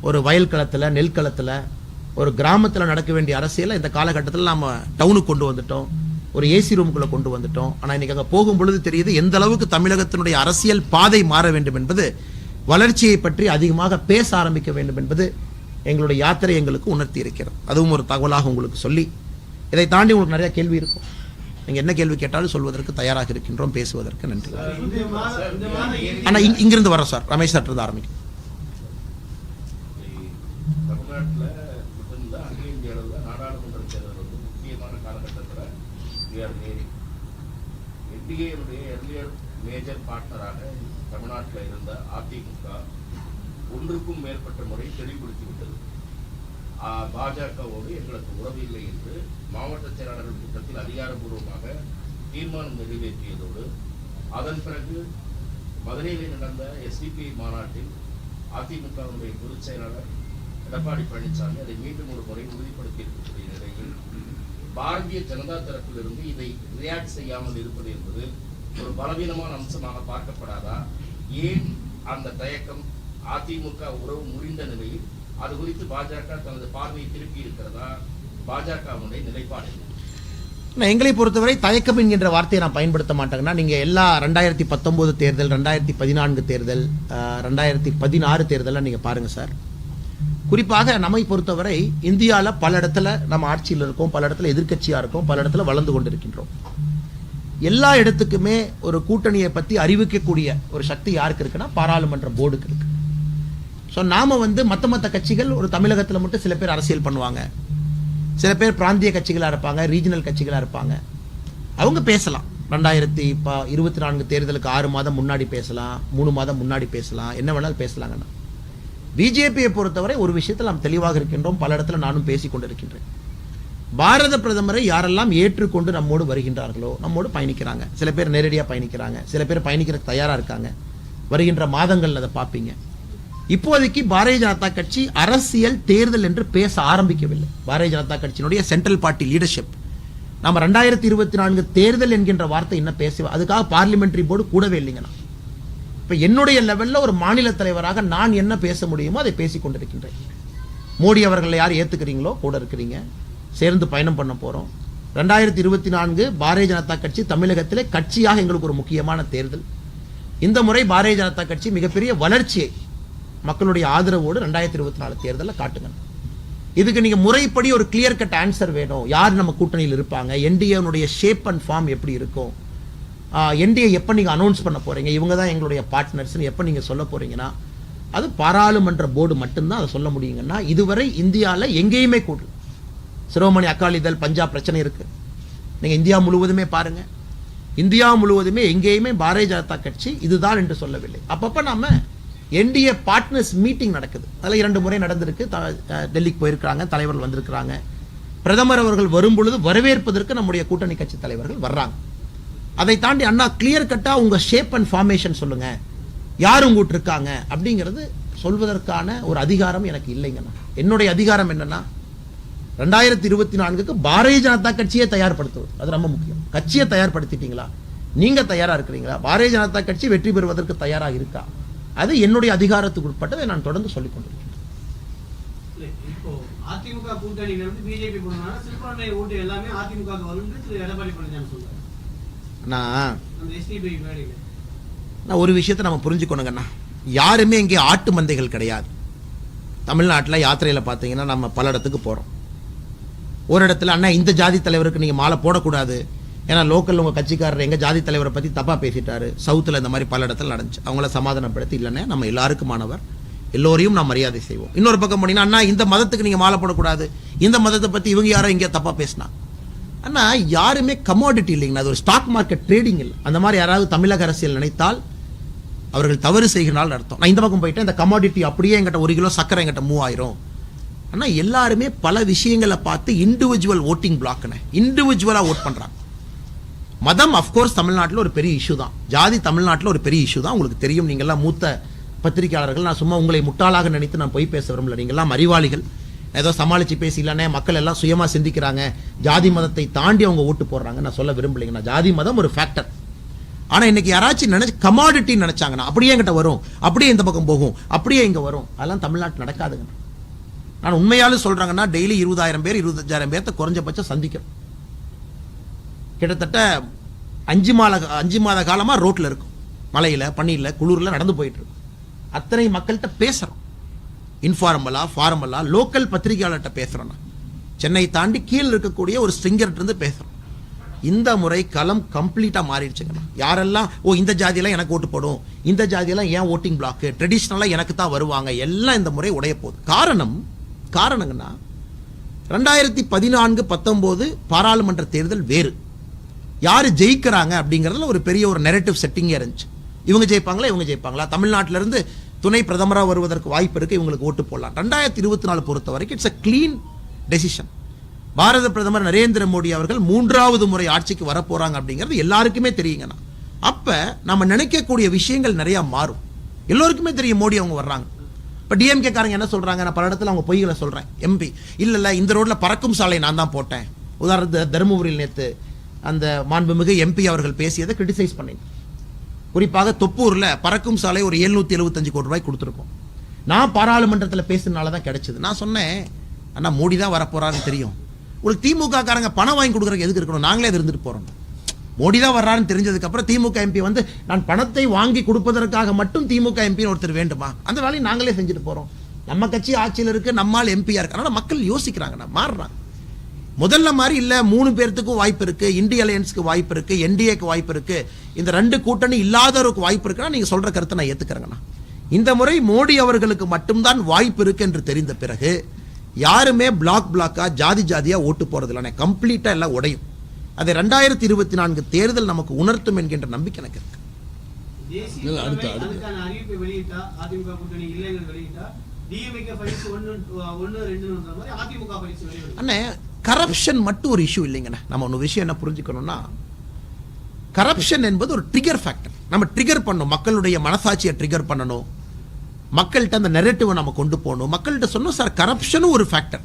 S1: ஒரு வயல் களத்துல, நெல் களத்துல, ஒரு கிராமத்தில் நடக்க வேண்டிய அரசியலை இந்த காலகட்டத்தில் நாம டவுனுக்கு கொண்டு வந்துட்டோம், ஒரு ஏசி ரூமுக்குள்ள கொண்டு வந்துட்டோம். ஆனால் இன்னைக்கு அங்கே போகும் பொழுது தெரியுது எந்த அளவுக்கு தமிழகத்தினுடைய அரசியல் பாதை மாற வேண்டும் என்பது, வளர்ச்சியை பற்றி அதிகமாக பேச ஆரம்பிக்க வேண்டும் என்பது எங்களுடைய யாத்திரை எங்களுக்கு உணர்த்தி இருக்கிறது. அதுவும் ஒரு தகவலாக உங்களுக்கு சொல்லி, இதை தாண்டி உங்களுக்கு நிறைய கேள்வி இருக்கும். நீங்க என்ன கேள்வி கேட்டாலும் சொல்வதற்கு தயாராக இருக்கின்றோம், பேசுவதற்கு. நன்றி. ஆனா இங்கிருந்து வரோம் சார், ரமேஷ் சார் இருந்து ஆரம்பிக்கும்.
S2: மேஜர் பார்ட்னராக தமிழ்நாட்டில் இருந்த அதிமுக ஒன்றுக்கும் மேற்பட்ட முறை தெளிவுபடுத்திவிட்டது. பாஜகவோடு எங்களுக்கு உறவு இல்லை என்று மாவட்ட செயலாளர்கள் கூட்டத்தில் அதிகாரப்பூர்வமாக தீர்மானம் நிறைவேற்றியதோடு, அதன் பிறகு மதுரையில் நடந்த எஸ்டிபி மாநாட்டில் அதிமுகவுடைய பொதுச் செயலாளர் எடப்பாடி பழனிசாமி அதை மீண்டும் ஒரு முறை உறுதிப்படுத்தியிருக்கக்கூடிய நிலையில் பாரதிய ஜனதா தரப்பிலிருந்து இதை ரியாக்ட் செய்யாமல் இருப்பது என்பது ஒரு பலவீனமான அம்சமாக பார்க்கப்படாதா? ஏன் அந்த தயக்கம்? அதிமுக உறவு முறிந்த நிலையில் அது குறித்து பாஜக தனது பார்வையை திருப்பி இருக்கிறதா? பாஜகவுடைய நிலைப்பாடு
S1: எங்களை பொறுத்தவரை தயக்கம் என்கின்ற வார்த்தையை நான் பயன்படுத்த மாட்டேங்கன்னா, நீங்க எல்லா 2019 தேர்தல், 2014 தேர்தல், 2016 தேர்தல் நீங்க பாருங்க சார். குறிப்பாக நம்மை பொறுத்தவரை இந்தியாவில் பல இடத்துல நம்ம ஆட்சியில் இருக்கோம், பல இடத்துல எதிர்கட்சியா இருக்கோம், பல இடத்துல வளர்ந்து கொண்டிருக்கின்றோம். எல்லா இடத்துக்குமே ஒரு கூட்டணியை பற்றி அறிவிக்கக்கூடிய ஒரு சக்தி யாருக்கு இருக்குன்னா பாராளுமன்ற போர்டுக்கு இருக்கு. ஸோ நாம மற்ற கட்சிகள் ஒரு தமிழகத்தில் மட்டும் சில பேர் அரசியல் பண்ணுவாங்க, சில பேர் பிராந்திய கட்சிகளாக இருப்பாங்க, ரீஜனல் கட்சிகளாக இருப்பாங்க. அவங்க பேசலாம். 2024 தேர்தலுக்கு 6 மாதம் முன்னாடி பேசலாம், 3 மாதம் முன்னாடி பேசலாம், என்ன வேணாலும் பேசலாங்கண்ணா. பிஜேபியை பொறுத்தவரை ஒரு விஷயத்தில் நாம் தெளிவாக இருக்கின்றோம், பல இடத்துல நானும் பேசிக் கொண்டிருக்கின்றேன். பாரத பிரதமரை யாரெல்லாம் ஏற்றுக்கொண்டு நம்மோடு வருகின்றார்களோ நம்மோடு பயணிக்கிறாங்க. சில பேர் நேரடியாக பயணிக்கிறாங்க, சில பேர் பயணிக்கிறதுக்கு தயாராக இருக்காங்க. வருகின்ற மாதங்கள் அதை பார்ப்பீங்க. இப்போதைக்கு பாரதிய ஜனதா கட்சி அரசியல் தேர்தல் என்று பேச ஆரம்பிக்கவில்லை. பாரதிய ஜனதா கட்சியினுடைய சென்ட்ரல் பார்ட்டி லீடர்ஷிப் நம்ம 2024 தேர்தல் என்கின்ற வார்த்தை என்ன பேச, அதுக்காக பார்லிமெண்டரி போர்டு கூடவே இல்லைங்கண்ணா. இப்போ என்னுடைய லெவலில் ஒரு மாநில தலைவராக நான் என்ன பேச முடியுமோ அதை பேசிக் கொண்டிருக்கின்றேன். மோடி அவர்களை யார் ஏற்றுக்கிறீங்களோ கூட இருக்கிறீங்க, சேர்ந்து பயணம் பண்ண போறோம். 2024 பாரதிய ஜனதா கட்சி தமிழகத்திலே கட்சியாக எங்களுக்கு ஒரு முக்கியமான தேர்தல். இந்த முறை பாரதிய ஜனதா கட்சி மிகப்பெரிய வளர்ச்சியை மக்களுடைய ஆதரவோடு 2024 தேர்தலில் காட்டுங்க. இதுக்கு நீங்க முறைப்படி ஒரு கிளியர் கட் ஆன்சர் வேணும். யார் நம்ம கூட்டணியில் இருப்பாங்க, என்டிஏனுடைய ஷேப் அண்ட் ஃபார்ம் எப்படி இருக்கும், என்டிஏ எப்போ நீங்க அனௌன்ஸ் பண்ண போறீங்க, இவங்க தான் எங்களுடைய பார்ட்னர்ஸ் எப்போ நீங்க சொல்ல போறீங்கன்னா அது பாராளுமன்ற போர்டு மட்டும்தான் அதை சொல்ல முடியுங்கன்னா இதுவரை இந்தியாவில் எங்கேயுமே கூடல. சிரோமணி அகாலிதள் பஞ்சாப் பிரச்சனை இருக்கு, நீங்க இந்தியா முழுவதுமே பாருங்க, இந்தியா முழுவதுமே எங்கேயுமே பாரதிய ஜனதா கட்சி இதுதான் என்று சொல்லவில்லை. அப்பப்ப நாம என்டிஏ பார்ட்னர்ஸ் மீட்டிங் நடக்குது, அதில் 2 முறை நடந்திருக்கு. டெல்லிக்கு போயிருக்கிறாங்க, தலைவர்கள் வந்திருக்கிறாங்க. பிரதமர் அவர்கள் வரும் பொழுது வரவேற்பதற்கு நம்முடைய கூட்டணி கட்சி தலைவர்கள் வர்றாங்க. அதை தாண்டி அண்ணா கிளியர் கட்டா உங்க ஷேப் அண்ட் ஃபார்மேஷன் சொல்லுங்க, யார் உங்ககிட்ட இருக்காங்க அப்படிங்கிறது சொல்வதற்கான ஒரு அதிகாரம் எனக்கு இல்லைங்கண்ணா. என்னுடைய அதிகாரம் என்னன்னா 2024க்கு பாரதிய ஜனதா கட்சியை தயார்படுத்துவது, அது ரொம்ப முக்கியம். கட்சியை தயார்படுத்திட்டீங்களா, நீங்க தயாரா இருக்கிறீங்களா, பாரதிய ஜனதா கட்சி வெற்றி பெறுவதற்கு தயாரா இருக்கா, அது என்னுடைய அதிகாரத்துக்கு உட்பட்டதை நான் தொடர்ந்து சொல்லிக் கொண்டிருக்கிறேன்.
S3: இப்போ அதிமுக கூட்டணியில இருந்து பிஜேபி போனால சிறுபான்மை ஓட்டு எல்லாமே அதிமுக வரும்னு திரு எடப்பாடி பழனிசாமி சொல்றாரு. அந்த எஸ்டிபி மேடையில
S1: நான் ஒரு விஷயத்தை நம்ம புரிஞ்சுக்கணுங்கண்ணா, யாருமே இங்கே ஆட்டு மந்தைகள் கிடையாது. தமிழ்நாட்டில் யாத்திரையில் பார்த்தீங்கன்னா நம்ம பல இடத்துக்கு போகிறோம். ஒரு இடத்துல அண்ணா இந்த ஜாதி தலைவருக்கு நீங்கள் மாலை போடக்கூடாது, ஏன்னா லோக்கல் உங்கள் கட்சிக்காரர் எங்கள் ஜாதி தலைவரை பற்றி தப்பாக பேசிட்டாரு, சவுத்தில் இந்த மாதிரி பல இடத்துல நடந்துச்சு. அவங்கள சமாதானப்படுத்தி இல்லைன்னா நம்ம எல்லாருக்குமானவர், எல்லோரையும் நாம் மரியாதை செய்வோம். இன்னொரு பக்கம் போனீங்கன்னா அண்ணா இந்த மதத்துக்கு நீங்கள் மாலை போடக்கூடாது, இந்த மதத்தை பற்றி இவங்க யாரோ இங்கே தப்பாக பேசினா. அண்ணா யாருமே கமோடிட்டி இல்லைங்கண்ணா, அது ஒரு ஸ்டாக் மார்க்கெட் ட்ரேடிங் இல்லை. அந்த மாதிரி யாராவது தமிழக அரசியல் நினைத்தால் அவர்கள் தவறு செய்கிறார்கள் அர்த்தம். நான் இந்த பக்கம் போயிட்டேன், இந்த கமாடிட்டி அப்படியே எங்கிட்ட 1 கிலோ சக்கரை எங்கிட்ட 3000. ஆனால் எல்லாருமே பல விஷயங்களை பார்த்து இண்டிவிஜுவல் ஓட்டிங் பிளாக்னு இண்டிவிஜுவலாக ஓட் பண்ணுறாங்க. மதம் அஃப்கோர்ஸ் தமிழ்நாட்டில் ஒரு பெரிய இஷ்யூ தான், ஜாதி தமிழ்நாட்டில் ஒரு பெரிய இஷ்யூ தான், உங்களுக்கு தெரியும். நீங்கள்லாம் மூத்த பத்திரிகையாளர்கள், நான் சும்மா உங்களை முட்டாளாக நினைத்து நான் போய் பேச விரும்பல. நீங்கள்லாம் அறிவாளிகள், ஏதோ சமாளித்து பேசிடலானே, மக்கள் எல்லாம் சுயமாக சிந்திக்கிறாங்க, ஜாதி மதத்தை தாண்டி அவங்க ஓட்டு போடுறாங்க நான் சொல்ல விரும்பலைங்க. நான் ஜாதி மதம் ஒரு ஃபேக்டர். ஆனா இன்னைக்கு யாராச்சும் நினைச்சு கமாடிட்டி நினைச்சாங்கன்னா அப்படியே என்கிட்ட வரும், அப்படியே இந்த பக்கம் போகும், அப்படியே இங்க வரும், அதெல்லாம் தமிழ்நாட்டில் நடக்காதுங்க. நான் உண்மையாலும் சொல்றாங்கன்னா டெய்லி 20,000 பேர் 25,000 பேர்த்த குறைஞ்சபட்சம் சந்திக்கிறோம். கிட்டத்தட்ட 5 மாத காலமா ரோட்ல இருக்கும், மலையில பனியில குளிர்ல நடந்து போயிட்டு இருக்கும். அத்தனை மக்கள்கிட்ட பேசுறோம், இன்ஃபார்மலா ஃபார்மலா லோக்கல் பத்திரிகையாளர்கிட்ட பேசுறோம். சென்னை தாண்டி கீழே இருக்கக்கூடிய ஒரு ஸ்ட்ரிங்கர்கிட்ட இருந்து பேசுறோம். இந்த முறை களம் கம்ப்ளீட்டா மாறிடுச்சுங்க. யாரெல்லாம் இந்த ஜாதியெல்லாம் எனக்கு ஓட்டு போடும், இந்த ஜாதியெல்லாம் ஏன் ஓட்டிங் பிளாக், ட்ரெடிஷ்னலா எனக்கு தான் வருவாங்க, எல்லாம் இந்த முறை உடைய போகுது. காரணங்கன்னா 2014-19 பாராளுமன்ற தேர்தல் வேறு, யாரு ஜெயிக்கிறாங்க அப்படிங்கறதுல ஒரு பெரிய ஒரு நெரேட்டிவ் செட்டிங்கே இருந்துச்சு. இவங்க ஜெயிப்பாங்களா, தமிழ்நாட்டில இருந்து துணை பிரதமராக வருவதற்கு வாய்ப்பு இருக்கு, இவங்களுக்கு ஓட்டு போடலாம். 2024 பொறுத்த வரைக்கும் இட்ஸ் a clean decision. பாரத பிரதமர் நரேந்திர மோடி அவர்கள் 3வது முறை ஆட்சிக்கு வரப்போறாங்க அப்படிங்கிறது எல்லாருக்குமே தெரியுங்கண்ணா. அப்ப நம்ம நினைக்கக்கூடிய விஷயங்கள் நிறைய மாறும். எல்லோருக்குமே தெரியும் மோடி அவங்க வர்றாங்க. இப்ப டிஎம்கே காரங்க என்ன சொல்றாங்க, நான் பல இடத்துல அவங்க பொய்களை சொல்றேன். எம்பி இல்ல இந்த ரோட்ல பறக்கும் சாலை நான் தான் போட்டேன், உதாரணத்துக்கு தருமபுரியில் நேற்று அந்த மாண்புமிகு எம்பி அவர்கள் பேசியதை கிரிட்டிசைஸ் பண்ணி, குறிப்பாக தொப்பூர்ல பறக்கும் சாலை ஒரு 775 கோடி ரூபாய் கொடுத்துருக்கோம். நான் பாராளுமன்றத்தில் பேசினால தான் கிடைச்சது. நான் சொன்னேன் அண்ணா மோடி தான் வரப்போறாருன்னு தெரியும், உங்களுக்கு திமுக காரங்க பணம் வாங்கி கொடுக்குறதுக்கு எதுக்கு இருக்கணும், நாங்களே இருந்துட்டு போறோம். மோடி தான் வர்றாருன்னு தெரிஞ்சதுக்கு அப்புறம் திமுக எம்பி வந்து நான் பணத்தை வாங்கி கொடுப்பதற்காக மட்டும் திமுக எம்பி ஒருத்தர் வேண்டுமா, அந்த வேலையை நாங்களே செஞ்சுட்டு போறோம். நம்ம கட்சி ஆட்சியில் இருக்கு, நம்மால் எம்பியா இருக்கு. அதனால மக்கள் யோசிக்கிறாங்க, மாறுறாங்க. முதல்ல மாதிரி இல்ல, 3 பேர்த்துக்கும் வாய்ப்பு இருக்கு, இந்திய அலையன்ஸ்க்கு வாய்ப்பு இருக்கு, என்டிஏக்கு வாய்ப்பு இருக்கு, இந்த 2 கூட்டணி இல்லாதவருக்கு வாய்ப்பு இருக்குன்னா நீங்க சொல்ற கருத்தை நான் ஏத்துக்கிறேங்கண்ணா. இந்த முறை மோடி அவர்களுக்கு மட்டும்தான் வாய்ப்பு இருக்கு என்று தெரிந்த பிறகு யாருமே பிளாக்கா ஜாதியா ஓட்டு போறது இல்லை, கம்ப்ளீட்டா எல்லாம் உடையும். அதை 2024 தேர்தல் நமக்கு உணர்த்தும் என்கின்ற நம்பிக்கை எனக்கு இருக்கு. அண்ணே கரப்ஷன் மட்டும் ஒரு இஷ்யூ இல்லைங்கண்ணா. நம்ம ஒரு விஷயம் என்ன புரிஞ்சுக்கணும்னா, கரப்ஷன் என்பது ஒரு ட்ரிகர் ஃபேக்டர். நம்ம ட்ரிகர் பண்ணணும், மக்களுடைய மனசாட்சியை ட்ரிகர் பண்ணணும், மக்கள்கிட்ட அந்த நெரேட்டிவை நம்ம கொண்டு போகணும். மக்கள்கிட்ட சொன்னோம் சார் கரப்ஷனும் ஒரு ஃபேக்டர்.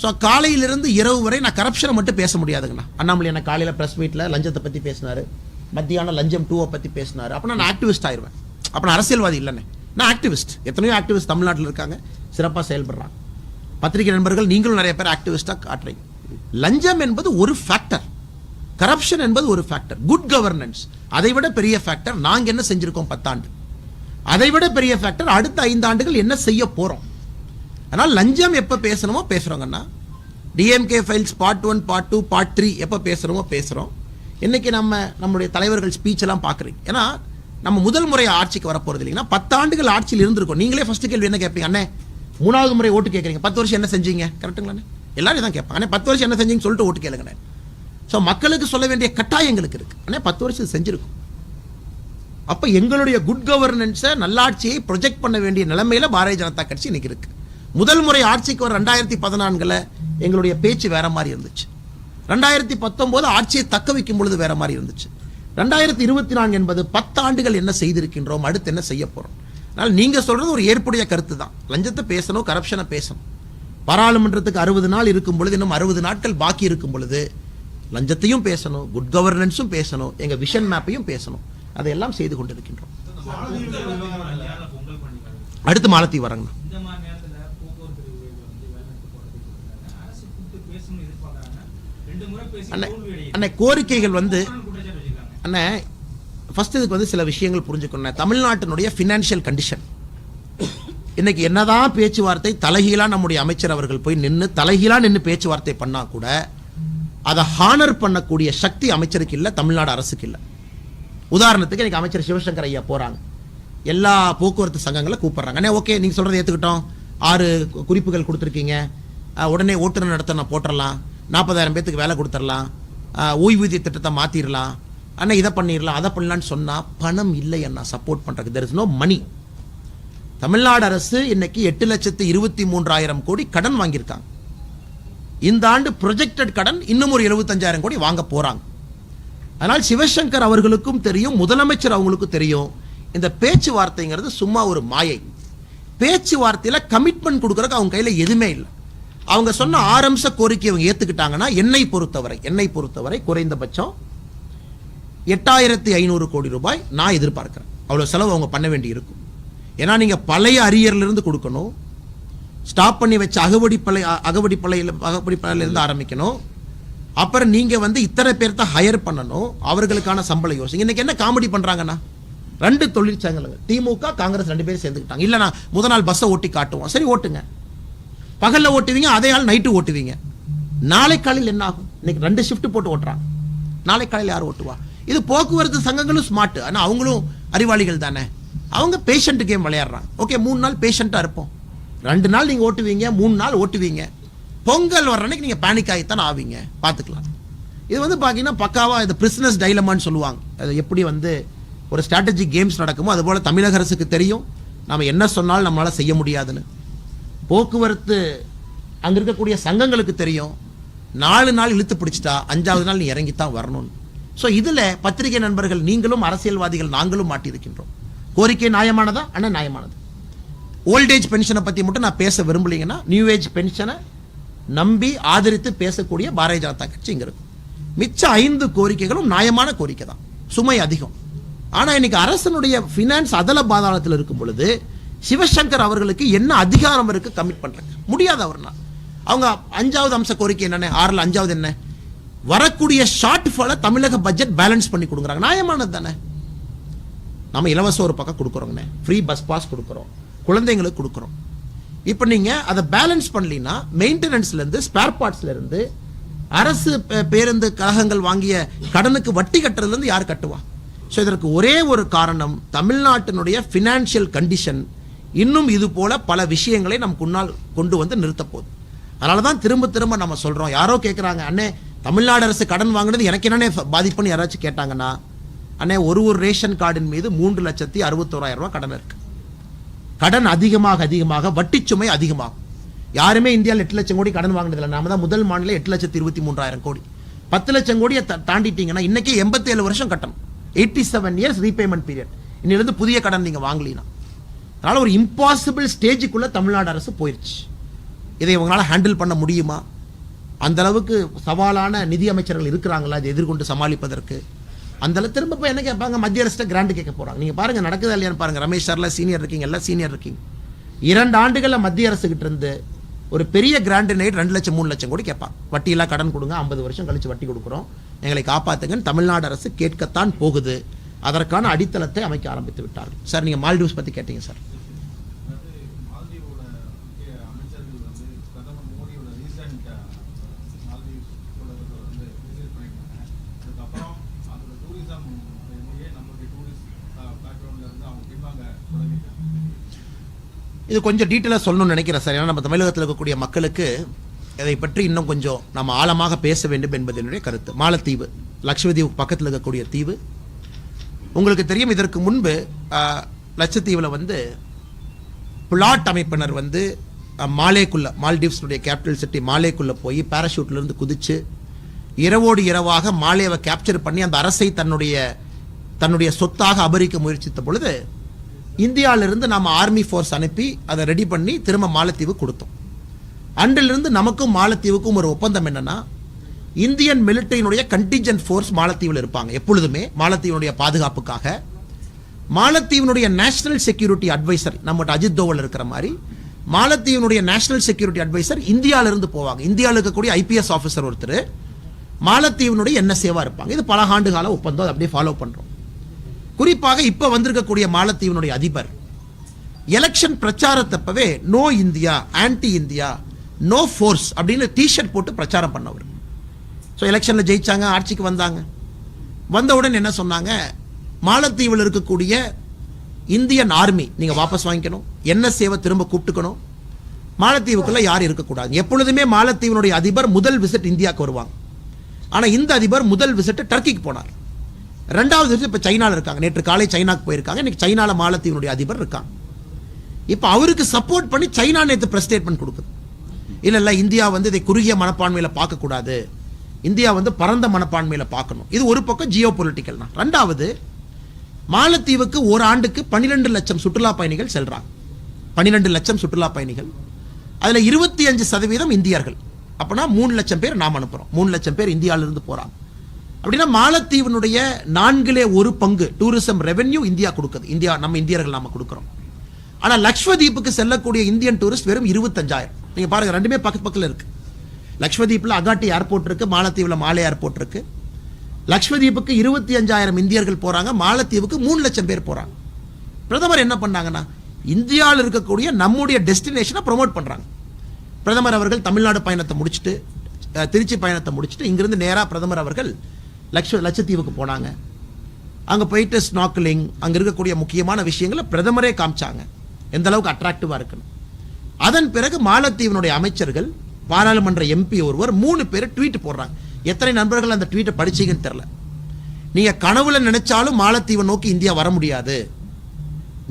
S1: ஸோ காலையிலிருந்து இரவு வரை நான் கரப்ஷனை மட்டும் பேச முடியாதுங்கண்ணா. அண்ணாமலை என்ன காலையில் ப்ரெஸ் மீட்டில் லஞ்சத்தை பற்றி பேசினாரு, மத்தியானம் லஞ்சம் 2 பற்றி பேசினாரு. அப்போ நான் ஆக்டிவிஸ்ட் ஆயிடுவேன். அப்போ நான் அரசியல்வாதி இல்லைண்ணே, நான் ஆக்டிவிஸ்ட். எத்தனையோ ஆக்டிவிஸ்ட் தமிழ்நாட்டில் இருக்காங்க, சிறப்பாக செயல்படுறாங்க. பத்திரிகை நண்பர்கள் நீங்களும் நிறைய பேர் ஆக்டிவிஸ்டாக காட்டுறீங்க. லஞ்சம் என்பது ஒரு ஃபேக்டர், கரப்ஷன் என்பது ஒரு ஃபேக்டர், குட் கவர்னன்ஸ் அதை விட பெரிய ஃபேக்டர். நாங்கள் என்ன செஞ்சிருக்கோம் 10 ஆண்டு, அதை விட பெரிய ஃபேக்டர் அடுத்த 5 ஆண்டுகள் என்ன செய்ய போறோம். அதனால் லஞ்சம் எப்ப பேசணுமோ பேசுறோங்கண்ணா. DMK files part 1 part 2 part 3 எப்ப பேசுறோமோ பேசுறோம். இன்னைக்கு நம்முடைய தலைவர்கள் ஸ்பீச் எல்லாம் பார்க்குறீங்க. ஏன்னா நம்ம முதல் முறை ஆட்சிக்கு வரப்போறது இல்லைங்கன்னா 10 ஆண்டுகள் ஆட்சியில் இருந்திருக்கும். நீங்களே ஃபர்ஸ்ட் கேள்வி என்ன கேட்பீங்க? அண்ணே 3வது முறை ஓட்டு கேட்குறீங்க, 10 வருஷம் என்ன செஞ்சீங்க? கரெக்டுங்களா? எல்லாரும் தான் கேட்பாங்க. அண்ணே 10 வருஷம் என்ன செஞ்சீங்கன்னு சொல்லிட்டு ஓட்டு கேளுங்க. ஸோ மக்களுக்கு சொல்ல வேண்டிய கட்டாயம் எங்களுக்கு இருக்கு. அண்ணே 10 வருஷம் செஞ்சிருக்கும். அப்போ எங்களுடைய குட் கவர்னன்ஸை, நல்லாட்சியை ப்ரொஜெக்ட் பண்ண வேண்டிய நிலைமையில பாரதிய ஜனதா கட்சி இன்னைக்கு இருக்கு. முதல் முறை ஆட்சிக்கு வர 2014 எங்களுடைய பேச்சு வேற மாதிரி இருந்துச்சு. 2019 ஆட்சியை தக்க வைக்கும் பொழுது வேற மாதிரி இருந்துச்சு. 2024 என்பது 10 ஆண்டுகள் என்ன செய்திருக்கின்றோம், அடுத்து என்ன செய்ய போறோம். அதனால் நீங்க சொல்றது ஒரு ஏற்புடைய கருத்து தான். லஞ்சத்தை பேசணும், கரப்ஷனை பேசணும். பாராளுமன்றத்துக்கு 60 நாள் இருக்கும் பொழுது, இன்னும் 60 நாட்கள் பாக்கி இருக்கும் பொழுது லஞ்சத்தையும் பேசணும், குட் கவர்னன்ஸும் பேசணும், எங்க விஷன் மேப்பையும் பேசணும். அதையெல்லாம் செய்து கொண்டிருக்கின்றோம். அடுத்து மாலத்தீவு வரங்க. அண்ணே கோரிக்கைகள் வந்து அண்ணே ஃபர்ஸ்ட் இதுக்கு வந்து சில விஷயங்கள் புரிஞ்சுக்கணும். தமிழ்நாட்டினுடைய ஃபினான்ஷியல் கண்டிஷன் இன்னைக்கு என்னதான் பேச்சுவார்த்தை தலைகீழா நம்முடைய அமைச்சர் அவர்கள் போய் நின்று தலைகீழா நின்று பேச்சுவார்த்தை பண்ணா கூட அதை ஹானர் பண்ணக்கூடிய சக்தி அமைச்சருக்கு இல்லை, தமிழ்நாடு அரசுக்கு இல்லை. உதாரணத்துக்கு எனக்கு அமைச்சர் சிவசங்கர் ஐயா போறாங்க, எல்லா போக்குவரத்து சங்கங்களை கூப்பிடுறாங்க. அண்ணே ஓகே நீங்க சொல்றதை ஏத்துக்கிட்டோம், 6 குறிப்புகள் கொடுத்துருக்கீங்க, உடனே ஓட்டுநர் நடத்த நான் போட்டுடலாம், 40,000 பேத்துக்கு வேலை கொடுத்துடலாம், ஓய்வூதிய திட்டத்தை மாத்திரலாம், அண்ணா இதை பண்ணிடலாம் அதை பண்ணலான்னு சொன்னா பணம் இல்லை அண்ணா சப்போர்ட் பண்றதுக்கு. there is no money. Tamil Nadu அரசு இன்னைக்கு 8,23,000 கோடி கடன் வாங்கியிருக்காங்க. இந்த ஆண்டு ப்ரொஜெக்டட் கடன் இன்னும் ஒரு 75,000 கோடி வாங்க போறாங்க. அதனால் சிவசங்கர் அவர்களுக்கும் தெரியும், முதலமைச்சர் அவங்களுக்கும் தெரியும், இந்த பேச்சுவார்த்தைங்கிறது சும்மா ஒரு மாயை. பேச்சுவார்த்தையில கமிட்மெண்ட் கொடுக்கறதுக்கு அவங்க கையில எதுவுமே இல்லை. அவங்க சொன்ன 6 அம்ச கோரிக்கை அவங்க ஏத்துக்கிட்டாங்கன்னா என்னை பொறுத்தவரை குறைந்தபட்சம் 8,500 கோடி ரூபாய் நான் எதிர்பார்க்கிறேன். அவ்வளவு செலவு அவங்க பண்ண வேண்டி இருக்கும். ஏன்னா நீங்க பழைய அரியர்ல இருந்து கொடுக்கணும், ஸ்டாப் பண்ணி வச்ச அகவடிப்பள்ளையில இருந்து ஆரம்பிக்கணும். அப்புறம் நீங்க வந்து இத்தனை பேர் தான் ஹையர் பண்ணணும், அவர்களுக்கான சம்பளம் யோசிங்க. இன்னைக்கு என்ன காமெடி பண்றாங்கன்னா 2 தொழிற்சங்கங்கள் திமுக காங்கிரஸ் 2 பேரும் சேர்ந்துக்கிட்டாங்க. இல்ல நான் முதல் நாள் பஸ்ஸை ஓட்டி காட்டுவோம், சரி ஓட்டுங்க, பகல்ல ஓட்டுவீங்க, அதே ஆள் நைட்டு ஓட்டுவீங்க. நாளை காலையில் என்ன ஆகும்? இன்னைக்கு 2 ஷிஃப்ட் போட்டு ஓட்டுறாங்க, நாளை காலையில் யார் ஓட்டுவா? இது போக்குவரத்து சங்கங்களும் ஸ்மார்ட், ஆனா அவங்களும் அறிவாளிகள் தானே. அவங்க பேஷண்ட் கேம் விளையாடுறாங்க. ஓகே 3 நாள் பேஷண்டா இருப்போம், 2 நாள் நீங்க ஓட்டுவீங்க, 3 நாள் ஓட்டுவீங்க, பொங்கல் வர்ற அன்னைக்கு நீங்க பேனிக் ஆகித்தான் ஆவீங்க, பார்த்துக்கலாம். இது வந்து பாத்தீங்கன்னா பக்காவா இது பிரிசினஸ் டைலமான்னு சொல்லுவாங்க. அது எப்படி வந்து ஒரு ஸ்ட்ராட்டஜிக் கேம்ஸ் நடக்குமோ அது போல தமிழக அரசுக்கு தெரியும் நாம என்ன சொன்னாலும் நம்மளால செய்ய முடியாதுன்னு. போக்குவரத்து அங்க இருக்கக்கூடிய சங்கங்களுக்கு தெரியும் 4 நாள் இழுத்து பிடிச்சிட்டா 5வது நாள் நீ இறங்கித்தான் வரணும்னு. ஸோ இதுல பத்திரிகை நண்பர்கள் நீங்களும் அரசியல்வாதிகள் நாங்களும் மாட்டியிருக்கின்றோம். கோரிக்கை நியாயமானதா? அண்ணா நியாயமானது. ஓல்டேஜ் பென்ஷனை பத்தி மட்டும் நான் பேச விரும்பலீங்கன்னா நியூ ஏஜ் பென்ஷனை நம்பி ஆதரித்து பேசக்கூடிய பாரதிய ஜனதா கட்சி இங்க இருக்கும். மிச்ச 5 கோரிக்கைகளும் நியாயமான கோரிக்கை தான், சுமை அதிகம். ஆனா இன்னைக்கு அரசனுடைய பினான்ஸ் அதல பாதாளத்தில் இருக்கும் பொழுது சிவசங்கர் அவர்களுக்கு என்ன அதிகாரம் இருக்கு கமிட் பண்றாங்க? முடியாது அவர்னா. அவங்க 5வது அம்ச கோரிக்கை என்னென்ன? 6ல் 5வது என்ன? வரக்கூடிய ஷார்ட் ஃபால தமிழக பட்ஜெட் பேலன்ஸ் பண்ணி கொடுக்குறாங்க. நியாயமானது தானே. நம்ம இலவச ஒரு பக்கம் கொடுக்குறோங்கண்ணே, ஃப்ரீ பஸ் பாஸ் கொடுக்குறோம், குழந்தைங்களுக்கு கொடுக்குறோம். இப்போ நீங்க அதை பேலன்ஸ் பண்ணலீங்கன்னா மெயின்டெனன்ஸ்ல இருந்து ஸ்பேர் பார்ட்ஸ்ல இருந்து அரசு பேருந்து கழகங்கள் வாங்கிய கடனுக்கு வட்டி கட்டுறதுல இருந்து யார் கட்டுவா? ஸோ இதற்கு ஒரே ஒரு காரணம், தமிழ்நாட்டினுடைய பினான்சியல் கண்டிஷன் இன்னும் இது போல பல விஷயங்களை நமக்கு முன்னால் கொண்டு வந்து நிறுத்த போகுது. அதனால தான் திரும்ப திரும்ப நம்ம சொல்றோம். யாரோ கேட்குறாங்க, அண்ணே தமிழ்நாடு அரசு கடன் வாங்கினது எனக்கு என்னன்னே பாதிப்புன்னு யாராச்சும் கேட்டாங்கன்னா, அண்ணே ஒரு ரேஷன் கார்டின் மீது 3,61,000 ரூபாய் கடன் இருக்கு. கடன் அதிகமாக அதிகமாக வட்டி சுமை அதிகமாகும். யாருமே இந்தியாவில் 8 லட்சம் கோடி கடன் வாங்கினதில்லை. நாம தான் முதல் மாநிலம் 8,23,000 கோடி. 10 லட்சம் கோடியை தாண்டிட்டீங்கன்னா இன்னைக்கு 87 வருஷம் கட்டணும், 87 இயர்ஸ் ரீபேமெண்ட் பீரியட். இன்னிலிருந்து புதிய கடன் நீங்க வாங்கலீனா. அதனால ஒரு இம்பாசிபிள் ஸ்டேஜுக்குள்ள தமிழ்நாடு அரசு போயிருச்சு. இதை இவங்களால ஹேண்டில் பண்ண முடியுமா? அந்த அளவுக்கு சவாலான நிதி அமைச்சர்கள் இருக்கிறாங்களா இதை எதிர்கொண்டு சமாளிப்பதற்கு? அந்த திரும்ப போய் என்ன கேட்பாங்க? மத்திய அரசு கிராண்ட் கேட்க போறாங்க. நீங்க பாருங்க நடக்குதா இல்லையான்னு பாருங்க. ரமேஷ் சார்ல சீனியர் இருக்கீங்க, எல்லாம் சீனியர் இருக்கீங்க. 2 ஆண்டுகள்ல மத்திய அரசு கிட்ட இருந்து ஒரு பெரிய கிராண்ட் நைட் 2 லட்சம் 3 லட்சம் கோடி கேட்பாங்க. வட்டியெல்லாம் கடன் கொடுங்க, 50 வருஷம் கழிச்சு வட்டி கொடுக்குறோம், எங்களை காப்பாத்துங்கன்னு தமிழ்நாடு அரசு கேட்கத்தான் போகுது. அதற்கான அடித்தளத்தை அமைக்க ஆரம்பித்து விட்டார்கள். சார் நீங்க மால்டீவ்ஸ் பத்தி கேட்டீங்க சார். இது கொஞ்சம் டீட்டெயிலாக சொல்லணும்னு நினைக்கிறேன் சார். ஏன்னா நம்ம தமிழகத்தில் இருக்கக்கூடிய மக்களுக்கு இதை பற்றி இன்னும் கொஞ்சம் நம்ம ஆழமாக பேச வேண்டும் என்பது என்னுடைய கருத்து. மாலத்தீவு லட்சத்தீவுக்கு பக்கத்தில் இருக்கக்கூடிய தீவு. உங்களுக்கு தெரியும், இதற்கு முன்பு லட்சத்தீவில் வந்து பிளாட் அமைப்பினர் வந்து மாலேக்குள்ள, மால்டீவ்ஸுடைய கேபிட்டல் சிட்டி மாலேக்குள்ள போய் பேராஷூட்லேருந்து குதிச்சு இரவோடு இரவாக மாலேவை கேப்சர் பண்ணி அந்த அரசை தன்னுடைய சொத்தாக அபகரிக்க முயற்சித்த பொழுது இந்தியாவிலிருந்து நாம் ஆர்மி ஃபோர்ஸ் அனுப்பி அதை ரெடி பண்ணி திரும்ப மாலத்தீவு கொடுத்தோம். அன்றிலிருந்து நமக்கும் மாலத்தீவுக்கும் ஒரு ஒப்பந்தம் என்னன்னா, இந்தியன் மிலிட்டரியினுடைய கண்டிஜென்ட் ஃபோர்ஸ் மாலத்தீவில் இருப்பாங்க எப்பொழுதுமே மாலத்தீவினுடைய பாதுகாப்புக்காக. மாலத்தீவினுடைய நேஷனல் செக்யூரிட்டி அட்வைசர் நம்மகிட்ட அஜித் தோவல் இருக்கிற மாதிரி மாலத்தீவினுடைய நேஷனல் செக்யூரிட்டி அட்வைசர் இந்தியாவிலிருந்து போவாங்க. இந்தியாவில் இருக்கக்கூடிய ஐபிஎஸ் ஆஃபீஸர் ஒருத்தர் மாலத்தீவினுடைய என்எஸ்ஏவா இருப்பாங்க. இது பல ஆண்டு கால ஒப்பந்தம், அதை அப்படியே ஃபாலோ பண்றோம். குறிப்பாக இப்ப வந்திருக்கக்கூடிய மாலத்தீவினுடைய அதிபர் எலெக்ஷன் பிரச்சாரத்தப்பவே no India, anti India, no force அப்படின்னு டிஷர்ட் போட்டு பிரச்சாரம் பண்ணவர். ஸோ எலெக்ஷன்ல ஜெயிச்சாங்க, ஆட்சிக்கு வந்தாங்க. வந்தவுடன் என்ன சொன்னாங்க, மாலத்தீவில் இருக்கக்கூடிய இந்தியன் ஆர்மி நீங்க வாபஸ் வாங்கிக்கணும், என்எஸ்ஏவை திரும்ப கூப்பிட்டுக்கணும், மாலத்தீவுக்குள்ள யாரும் இருக்கக்கூடாது. எப்பொழுதுமே மாலத்தீவினுடைய அதிபர் முதல் விசிட் இந்தியாவுக்கு வருவாங்க. ஆனா இந்த அதிபர் முதல் விசிட் டர்க்கிக்கு போனார். ரெண்டாவது விசிட் இப்ப சைனால இருக்காங்க. நேற்று காலை சைனாக்கு போயிருக்காங்க. இன்னைக்கு சைனால மாலத்தீவினுடைய அதிபர் இருக்காங்க. இப்ப அவருக்கு சப்போர்ட் பண்ணி சைனா நேற்று பிரஸ் ஸ்டேட்மெண்ட் கொடுக்குது. இல்ல இந்தியா வந்து இதை குறுகிய மனப்பான்மையில பார்க்க கூடாது, இந்தியா வந்து பரந்த மனப்பான்மையில பார்க்கணும். இது ஒரு பக்கம் ஜியோ பொலிட்டிக்கல். ரெண்டாவது, மாலத்தீவுக்கு ஒரு ஆண்டுக்கு 12 லட்சம் சுற்றுலா பயணிகள் செல்றாங்க. 12 லட்சம் சுற்றுலா பயணிகள், அதுல 25% இந்தியர்கள். அப்பனா 3 லட்சம் பேர் நாம் அனுப்புறோம். 3 லட்சம் பேர் இந்தியாவிலிருந்து போறாங்க. அப்படின்னா மாலத்தீவினுடைய 4/1 பங்கு டூரிசம் ரெவென்யூ இந்தியா கொடுக்குது. இந்தியா நம்ம இந்தியர்கள் நாம கொடுக்கிறோம். ஆனா லக்ஷ்வதீப்புக்கு செல்லக்கூடிய இந்தியன் டூரிஸ்ட் வெறும் 25,000. நீங்க பாருங்க, ரெண்டுமே பக்கத்துல இருக்கு. லக்ஷ்வதீப்ல அகாட்டி ஏர்போர்ட் இருக்கு, மாலத்தீவுல மாலே ஏர்போர்ட் இருக்கு. லக்ஷ்வதீப்புக்கு 25,000 இந்தியர்கள் போறாங்க, மாலத்தீவுக்கு 3 லட்சம் பேர் போறாங்க. பிரதமர் என்ன பண்ணாங்கன்னா, இந்தியாவில் இருக்கக்கூடிய நம்முடைய டெஸ்டினேஷனை ப்ரொமோட் பண்றாங்க. பிரதமர் அவர்கள் தமிழ்நாடு பயணத்தை முடிச்சுட்டு, திருச்சி பயணத்தை முடிச்சுட்டு இங்கிருந்து நேரா பிரதமர் அவர்கள் லட்சத்தீவுக்கு போனாங்க. அங்க போயிட்டு ஸ்நார்க்கலிங், அங்க இருக்கக்கூடிய முக்கியமான விஷயங்களை பிரதமரே காமிச்சாங்க, எந்த அளவுக்கு அட்ராக்டிவா இருக்குன்னு. அதன் பிறகு மாலத்தீவினுடைய அமைச்சர்கள், பாராளுமன்ற எம்பி ஒருவர் 3 பேர் ட்வீட் போடுறாங்க. எத்தனை நண்பர்கள் அந்த ட்வீட்டை படிச்சீங்கன்னு தெரியல. நீங்க கனவுல நினைச்சாலும் மாலத்தீவை நோக்கி இந்தியா வர முடியாது.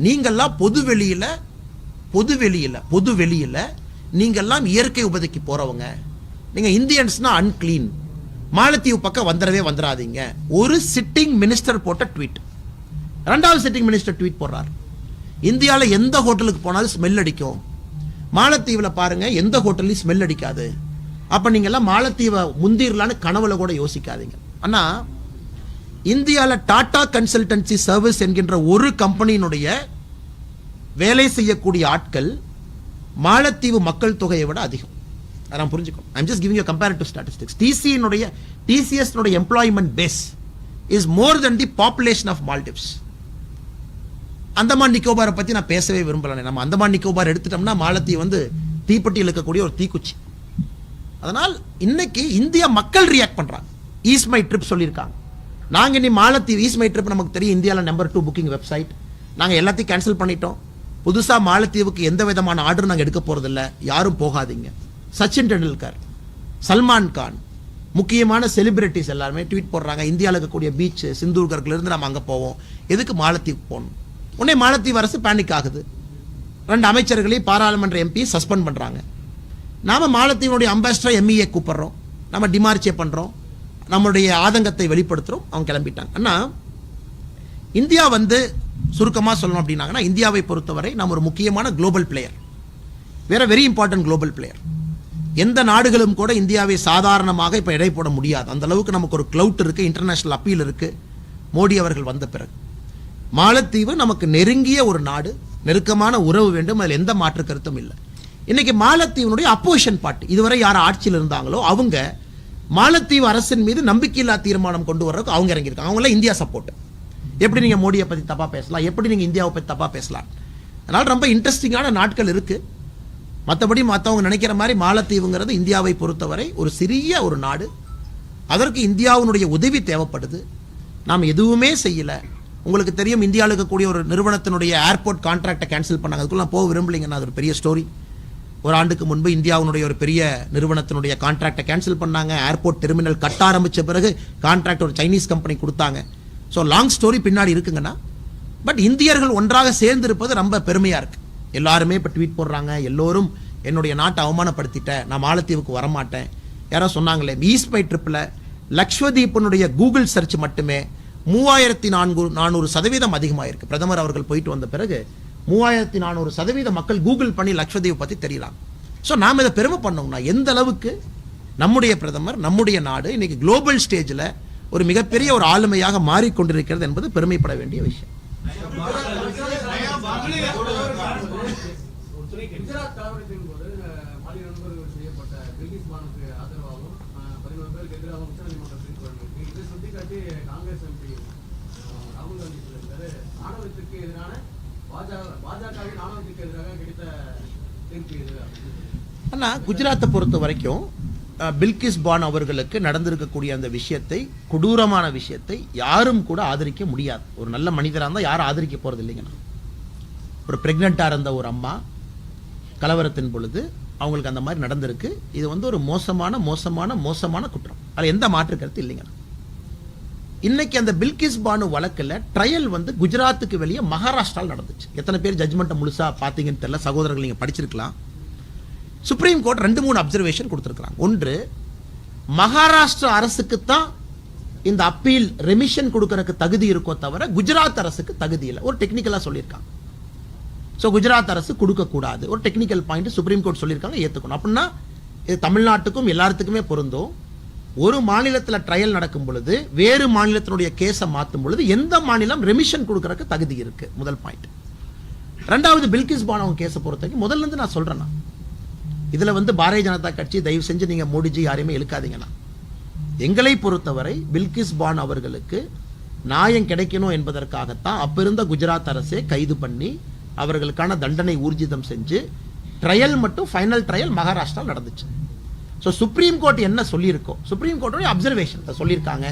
S1: நீங்கெல்லாம் பொது வெளியில நீங்கெல்லாம் இயற்கை உபதிக்கு போறவங்க, நீங்க இந்தியன்ஸ்னா அன்கிளீன், மாலத்தீவு பக்கம் வந்துடாதீங்க. ஒரு சிட்டிங் மினிஸ்டர் போட்ட ட்வீட். ரெண்டாவது சிட்டிங் மினிஸ்டர் ட்வீட் போடுறார், இந்தியாவில் எந்த ஹோட்டலுக்கு போனாலும் ஸ்மெல் அடிக்கும், மாலத்தீவில் பாருங்க எந்த ஹோட்டல்லையும் ஸ்மெல் அடிக்காது. அப்ப நீங்க எல்லாம் மாலத்தீவை முந்திரலான்னு கனவுல கூட யோசிக்காதீங்க. ஆனா இந்தியாவில் டாடா கன்சல்டன்சி சர்வீஸ் என்கின்ற ஒரு கம்பெனியினுடைய வேலை செய்யக்கூடிய ஆட்கள் மாலத்தீவு மக்கள் தொகையை விட அதிகம். நான் புரிஞ்சுக்கணும். I'm just giving you comparative statistics. TCS employment base is more than the population of Maldives. Andaman நிக்கோபாரை பத்தி நான் பேசவே விரும்பல. நம்ம அந்தமான் நிக்கோபார் எடுத்துட்டோம்னா மாலத்தீவு வந்து தீப்பெட்டியில் இருக்கக்கூடிய ஒரு தீக்குச்சி. அதனால் இன்னைக்கு இந்திய மக்கள் ரியாக்ட் பண்றாங்க. ஈஸ்ட் மை ட்ரிப் சொல்லியிருக்காங்க. நாங்க இனி மாலத்தீவு, ஈஸ்ட் மை ட்ரிப் நமக்கு தெரியும், இந்தியாவில் நம்பர் 2 புக்கிங் வெப்சைட். நாங்க எல்லாத்தையும் கேன்சல் பண்ணிட்டோம். புதுசா மாலத்தீவுக்கு எந்த விதமான ஆர்டர் நாங்க எடுக்க போறது இல்ல, யாரும் போகாதீங்க. சச்சின் டெண்டுல்கர், சல்மான் கான், முக்கியமான செலிபிரிட்டிஸ் எல்லாருமே ட்வீட் போடுறாங்க, இந்தியாவில் இருக்கக்கூடிய பீச் சிந்தூர்கர்ல இருந்து நம்ம அங்க போவோம், எதுக்கு மாலத்தீவுக்கு போகணும். உடனே மாலத்தீவு அரசு பேனிக் ஆகுது. 2 அமைச்சர்களையும் பாராளுமன்ற எம்பி சஸ்பெண்ட் பண்றாங்க. நாம மாலத்தீவுடைய அம்பாசிடர் MEA கூப்பிடுறோம், நம்ம டிமார்ச்சே பண்றோம், நம்மளுடைய ஆதங்கத்தை வெளிப்படுத்துறோம். அவங்க கிளம்பிட்டாங்க. அண்ணா, இந்தியா வந்து சுருக்கமா சொல்லணும் அப்படின்னாங்கன்னா, இந்தியாவை பொறுத்தவரை நம்ம ஒரு முக்கியமான குளோபல் பிளேயர், வேற வெரி இம்பார்ட்டன்ட் குளோபல் பிளேயர். எந்த நாடுகளும் கூட இந்தியாவை சாதாரணமாக இப்ப எடை போட முடியாது. அந்த அளவுக்கு நமக்கு ஒரு கிளவுட் இருக்கு, இன்டர்நேஷனல் அப்பீல் இருக்கு. மோடி அவர்கள் வந்த பிறகு மாலத்தீவு நமக்கு நெருங்கிய ஒரு நாடு, நெருக்கமான உறவு வேண்டும், அதில் எந்த மாற்று கருத்தும் இல்லை. இன்னைக்கு மாலத்தீவினுடைய அப்போசிஷன் பார்ட்டி, இதுவரை யார் ஆட்சியில் இருந்தாங்களோ அவங்க மாலத்தீவு அரசின் மீது நம்பிக்கையில்லா தீர்மானம் கொண்டு வர்றதுக்கு அவங்க இறங்கியிருக்காங்க. அவங்கள இந்தியா சப்போர்ட். எப்படி நீங்க மோடியை பத்தி தப்பா பேசலாம், எப்படி நீங்க இந்தியாவை பத்தி தப்பா பேசலாம். அதனால ரொம்ப இன்ட்ரெஸ்டிங்கான நாட்கள் இருக்கு. மற்றபடி மற்றவங்க நினைக்கிற மாதிரி மாலத்தீவுங்கிறது இந்தியாவை பொறுத்தவரை ஒரு சிறிய ஒரு நாடு. அதற்கு இந்தியாவினுடைய உதவி தேவைப்படுது. நாம் எதுவுமே செய்யல. உங்களுக்கு தெரியும், இந்தியாவில் இருக்கக்கூடிய ஒரு நிறுவனத்தினுடைய ஏர்போர்ட் கான்ட்ராக்டை கேன்சல் பண்ணாங்க. அதுக்குள்ள நான் போக விரும்பலைங்கன்னா, அது ஒரு பெரிய ஸ்டோரி. ஒரு ஆண்டுக்கு முன்பு இந்தியாவுடைய ஒரு பெரிய நிறுவனத்தினுடைய கான்ட்ராக்டை கேன்சல் பண்ணாங்க. ஏர்போர்ட் டெர்மினல் கட்ட ஆரம்பித்த பிறகு கான்ட்ராக்ட் ஒரு சைனீஸ் கம்பெனி கொடுத்தாங்க. ஸோ லாங் ஸ்டோரி பின்னாடி இருக்குங்கன்னா, பட் இந்தியர்கள் ஒன்றாக சேர்ந்து இருப்பது ரொம்ப பெருமையாக இருக்குது. எல்லாருமே இப்போ ட்வீட் போடுறாங்க, எல்லோரும் என்னுடைய நாட்டை அவமானப்படுத்திட்டேன், நான் மாலத்தீவுக்கு வரமாட்டேன். யாரோ சொன்னாங்களே, ஈஸ்ட் பை ட்ரிப்பில் லக்ஷ்வதீப்பினுடைய கூகுள் சர்ச் மட்டுமே 3400% அதிகமாக இருக்குது. பிரதமர் அவர்கள் போயிட்டு வந்த பிறகு 3400% மக்கள் கூகுள் பண்ணி லக்ஷ்வதீப் பற்றி தெரியலாம். ஸோ நாம் இதை பெருமை பண்ணோம்னா, எந்த அளவுக்கு நம்முடைய பிரதமர், நம்முடைய நாடு இன்னைக்கு குளோபல் ஸ்டேஜில் ஒரு மிகப்பெரிய ஒரு ஆளுமையாக மாறிக்கொண்டிருக்கிறது என்பது பெருமைப்பட வேண்டிய விஷயம்.
S4: குஜராத் கலவரத்தின் போது மாநில நண்பர்கள் செய்யப்பட்ட பில்கிஸ் பானுக்கு ஆதரவாகவும் 11 பேருக்கு எதிராகவும் உச்சநீதிமன்றம் தீர்ப்பு வழங்கியிருக்கு. இதை சுட்டிக்காட்டி காங்கிரஸ் எம்பி ராகுல் காந்தி சொல்லியிருக்காரு, ஆணவத்திற்கு எதிரான பாஜகவின் ஆணவத்திற்கு எதிராக கிடைத்த தீர்ப்பு இது.
S1: ஆனால் குஜராத்தை பொறுத்த வரைக்கும் பில்கிஸ் பானு அவர்களுக்கு நடந்திருக்கக்கூடிய அந்த விஷயத்தை, கொடூரமான விஷயத்தை யாரும் கூட ஆதரிக்க முடியாது. ஒரு நல்ல மனிதராக இருந்தால் யாரும் ஆதரிக்க போகிறது இல்லைங்கண்ணா. ஒரு பிரெக்னெண்ட்டாக இருந்த ஒரு அம்மா கலவரத்தின் பொழுது அவங்களுக்கு அந்த மாதிரி நடந்திருக்கு. இது வந்து ஒரு மோசமான குற்றம். அதில் எந்த மாற்று கருத்து இல்லைங்கண்ணா. இன்னைக்கு அந்த பில்கிஸ் பானு வழக்கில் ட்ரையல் வந்து குஜராத்துக்கு வெளியே மகாராஷ்டிராவில் நடந்துச்சு. எத்தனை பேர் ஜட்ஜ்மெண்ட்டை முழுசாக பார்த்தீங்கன்னு தெரியல, சகோதரர்கள் நீங்கள் படிச்சிருக்கலாம். சுப்ரீம் கோர்ட் 2-3 அப்சர்வேஷன் கொடுத்துருக்காங்க. ஒன்று, மகாராஷ்டிரா அரசுக்கு தான் இந்த அப்பீல் ரெமிஷன் கொடுக்கறதுக்கு தகுதி இருக்கோ தவிர குஜராத் அரசுக்கு தகுதி இல்லை. ஒரு டெக்னிக்கலாக சொல்லியிருக்காங்க. ஸோ குஜராத் அரசு கொடுக்கக்கூடாது, ஒரு டெக்னிக்கல் பாயிண்ட் சுப்ரீம் கோர்ட் சொல்லியிருக்காங்க, ஏற்றுக்கணும். அப்படின்னா இது தமிழ்நாட்டுக்கும் எல்லாத்துக்குமே பொருந்தும். ஒரு மாநிலத்தில் ட்ரையல் நடக்கும் பொழுது வேறு மாநிலத்தினுடைய கேஸை மாற்றும் பொழுது எந்த மாநிலம் ரெமிஷன் கொடுக்கறதுக்கு தகுதி இருக்கு, முதல் பாயிண்ட். ரெண்டாவது, பில்கிஸ் பானு கேஸை பொறுத்தவரைக்கும் முதல்ல இருந்து நான் சொல்றேன்னா, இதுல வந்து பாரதிய ஜனதா கட்சி தயவு செஞ்சு நீங்க மோடிஜி யாரையுமே இழுக்காதீங்கன்னா. எங்களை பொறுத்தவரை பில்கிஸ் பானு அவர்களுக்கு நியாயம் கிடைக்கணும் என்பதற்காகத்தான் அப்ப இருந்த குஜராத் அரசே கைது பண்ணி அவர்களுக்கான தண்டனை ஊர்ஜிதம் செஞ்சு ட்ரையல் மட்டும் ஃபைனல் ட்ரையல் மகாராஷ்டிரா நடந்துச்சு. ஸோ சுப்ரீம் கோர்ட் என்ன சொல்லியிருக்கோ, சுப்ரீம் கோர்ட்டுடைய அப்சர்வேஷன் சொல்லியிருக்காங்க.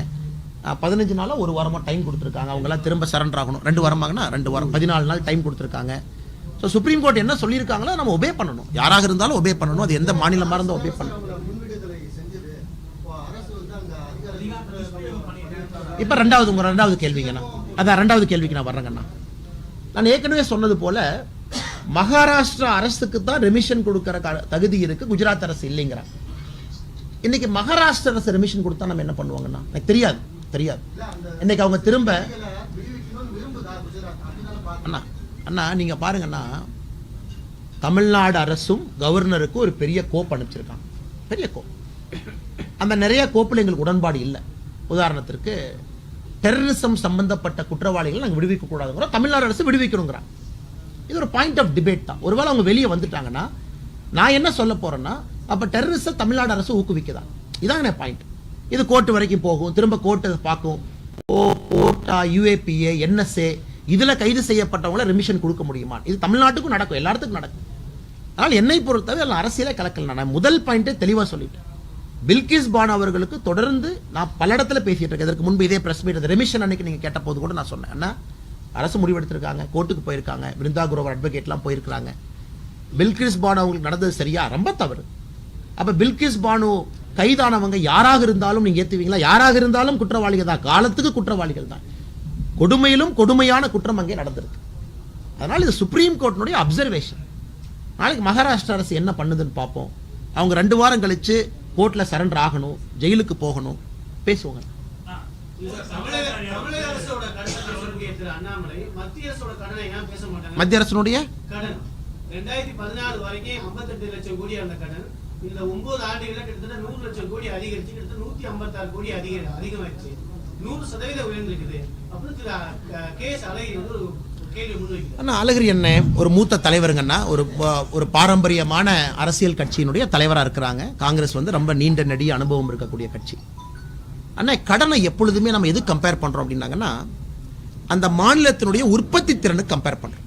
S1: 15 நாளோ 1 வாரமோ டைம் கொடுத்துருக்காங்க. அவங்களாம் திரும்ப சரண்டர் ஆகணும். 2 வாரமாகனா 2 வாரம், 14 நாள் டைம் கொடுத்துருக்காங்க. ஸோ சுப்ரீம் கோர்ட் என்ன சொல்லியிருக்காங்களோ நம்ம ஒபே பண்ணணும். யாராக இருந்தாலும் ஒபே பண்ணணும். அது எந்த மாநிலமாக இருந்தால் ஒபே பண்ணணும். இப்போ ரெண்டாவது கேள்விங்கண்ணா, அதான் ரெண்டாவது கேள்விக்கு நான் வர்றேங்கண்ணா. நான் ஏற்கனவே சொன்னது போல மகாராஷ்டிரா அரசுக்கு தான் ரெமிஷன் கொடுக்கிற தகுதி இருக்கு, குஜராத் அரசு இல்லைங்கிறாங்க. இன்னைக்கு மகாராஷ்டிரா அரசு ரெமிஷன் கொடுத்தா நம்ம என்ன பண்ணுவாங்கன்னா எனக்கு தெரியாது. இன்னைக்கு அவங்க திரும்ப அண்ணா நீங்க பாருங்கன்னா, தமிழ்நாடு அரசும் கவர்னருக்கும் ஒரு பெரிய கோப்பு அனுப்பிச்சிருக்காங்க, பெரிய கோப்பு. அந்த நிறைய கோப்புல எங்களுக்கு உடன்பாடு இல்லை. உதாரணத்திற்கு டெரரிசம் சம்பந்தப்பட்ட குற்றவாளிகள் நாங்கள் விடுவிக்க கூடாதுங்கிற தமிழ்நாடு அரசு விடுவிக்கணுங்கிறாங்க. இது ஒரு பாயிண்ட் ஆஃப் டிபேட் தான். ஒருவேளை அவங்க வெளியே வந்துட்டாங்கன்னா நான் என்ன சொல்ல போறேன்னா, அப்ப டெரரிசம் தமிழ்நாடு அரசு ஊக்குவிக்குதா, இதாங்க பாயிண்ட். இது கோர்ட் வரைக்கும் போகும், திரும்ப கோர்ட் பார்க்கும். கோர்ட்டா, யுஏபிஏ, என்எஸ்ஏ இதுல கைது செய்யப்பட்டவங்கள ரெமிஷன் கொடுக்க முடியுமா? இது தமிழ்நாட்டுக்கும் நடக்கும், எல்லாத்துக்கும் நடக்கும். அதனால் என்னை பொறுத்தவரை அரசியலை கலக்கல். நான் முதல் பாயிண்டே தெளிவா சொல்லிட்டேன். பில்கிஸ் பானு அவர்களுக்கு தொடர்ந்து நான் பல இடத்துல பேசிட்டு இருக்கேன். இதற்கு முன்பு இதே பிரஸ் மீட் ரெமிஷன் அன்னைக்கு நீங்க கேட்ட போது கூட நான் சொன்னேன், அண்ணா அரசு முடிவெடுத்திருக்காங்க, கோர்ட்டுக்கு போயிருக்காங்க, பிருந்தா குரோவர் அட்வொகேட்லாம் போயிருக்காங்க. பில்கிஸ் பானு அவங்களுக்கு நடந்தது சரியா? ரொம்ப தவறு. அப்ப பில்கிஸ் பானு கைதானவங்க யாராக இருந்தாலும் நீங்க ஏத்துவீங்களா? யாராக இருந்தாலும் குற்றவாளிகள் தான், காலத்துக்கு குற்றவாளிகள் தான். கொடுமையிலும் கொடுமையான குற்றம் அங்கே நடந்திருக்கு. அதனால இது சுப்ரீம் கோர்ட்டினுடைய அப்சர்வேஷன். நாளைக்கு மகாராஷ்டிரா அரசு என்ன பண்ணுதுன்னு பார்ப்போம். அவங்க 2 வாரம் கழிச்சு கோர்ட்ல சரண்டர் ஆகணும், ஜெயிலுக்கு போகணும், பேசுவாங்க. மத்திய அரசுடைய
S3: கடன் 2014 வரைக்கும் 58 லட்சம் கோடி அந்த கடன் இந்த 9 ஆண்டுகள கிட்டத்தட்ட 100 லட்சம் கோடி அதிகரிச்சு கிட்டத்தட்ட 156 கோடி அதிகமாயிடுச்சு. 100% உயர்ந்திருக்குது. அப்புறம் கேஸ் அழகி வந்து ஒரு கேள்வி முன்வைக்கிறார். அண்ணா அழகிரி என்ன ஒரு மூத்த தலைவருங்கண்ணா, ஒரு பாரம்பரியமான அரசியல் கட்சியினுடைய தலைவரா இருக்கிறாங்க. காங்கிரஸ் வந்து ரொம்ப நீண்ட நெடிய அனுபவம் இருக்கக்கூடிய கட்சி. அண்ணா கடனை எப்பொழுதுமே நம்ம எது கம்பேர் பண்றோம் அப்படின்னாங்கன்னா, அந்த மாநிலத்தினுடைய உற்பத்தி திறனுக்கு கம்பேர் பண்றோம்.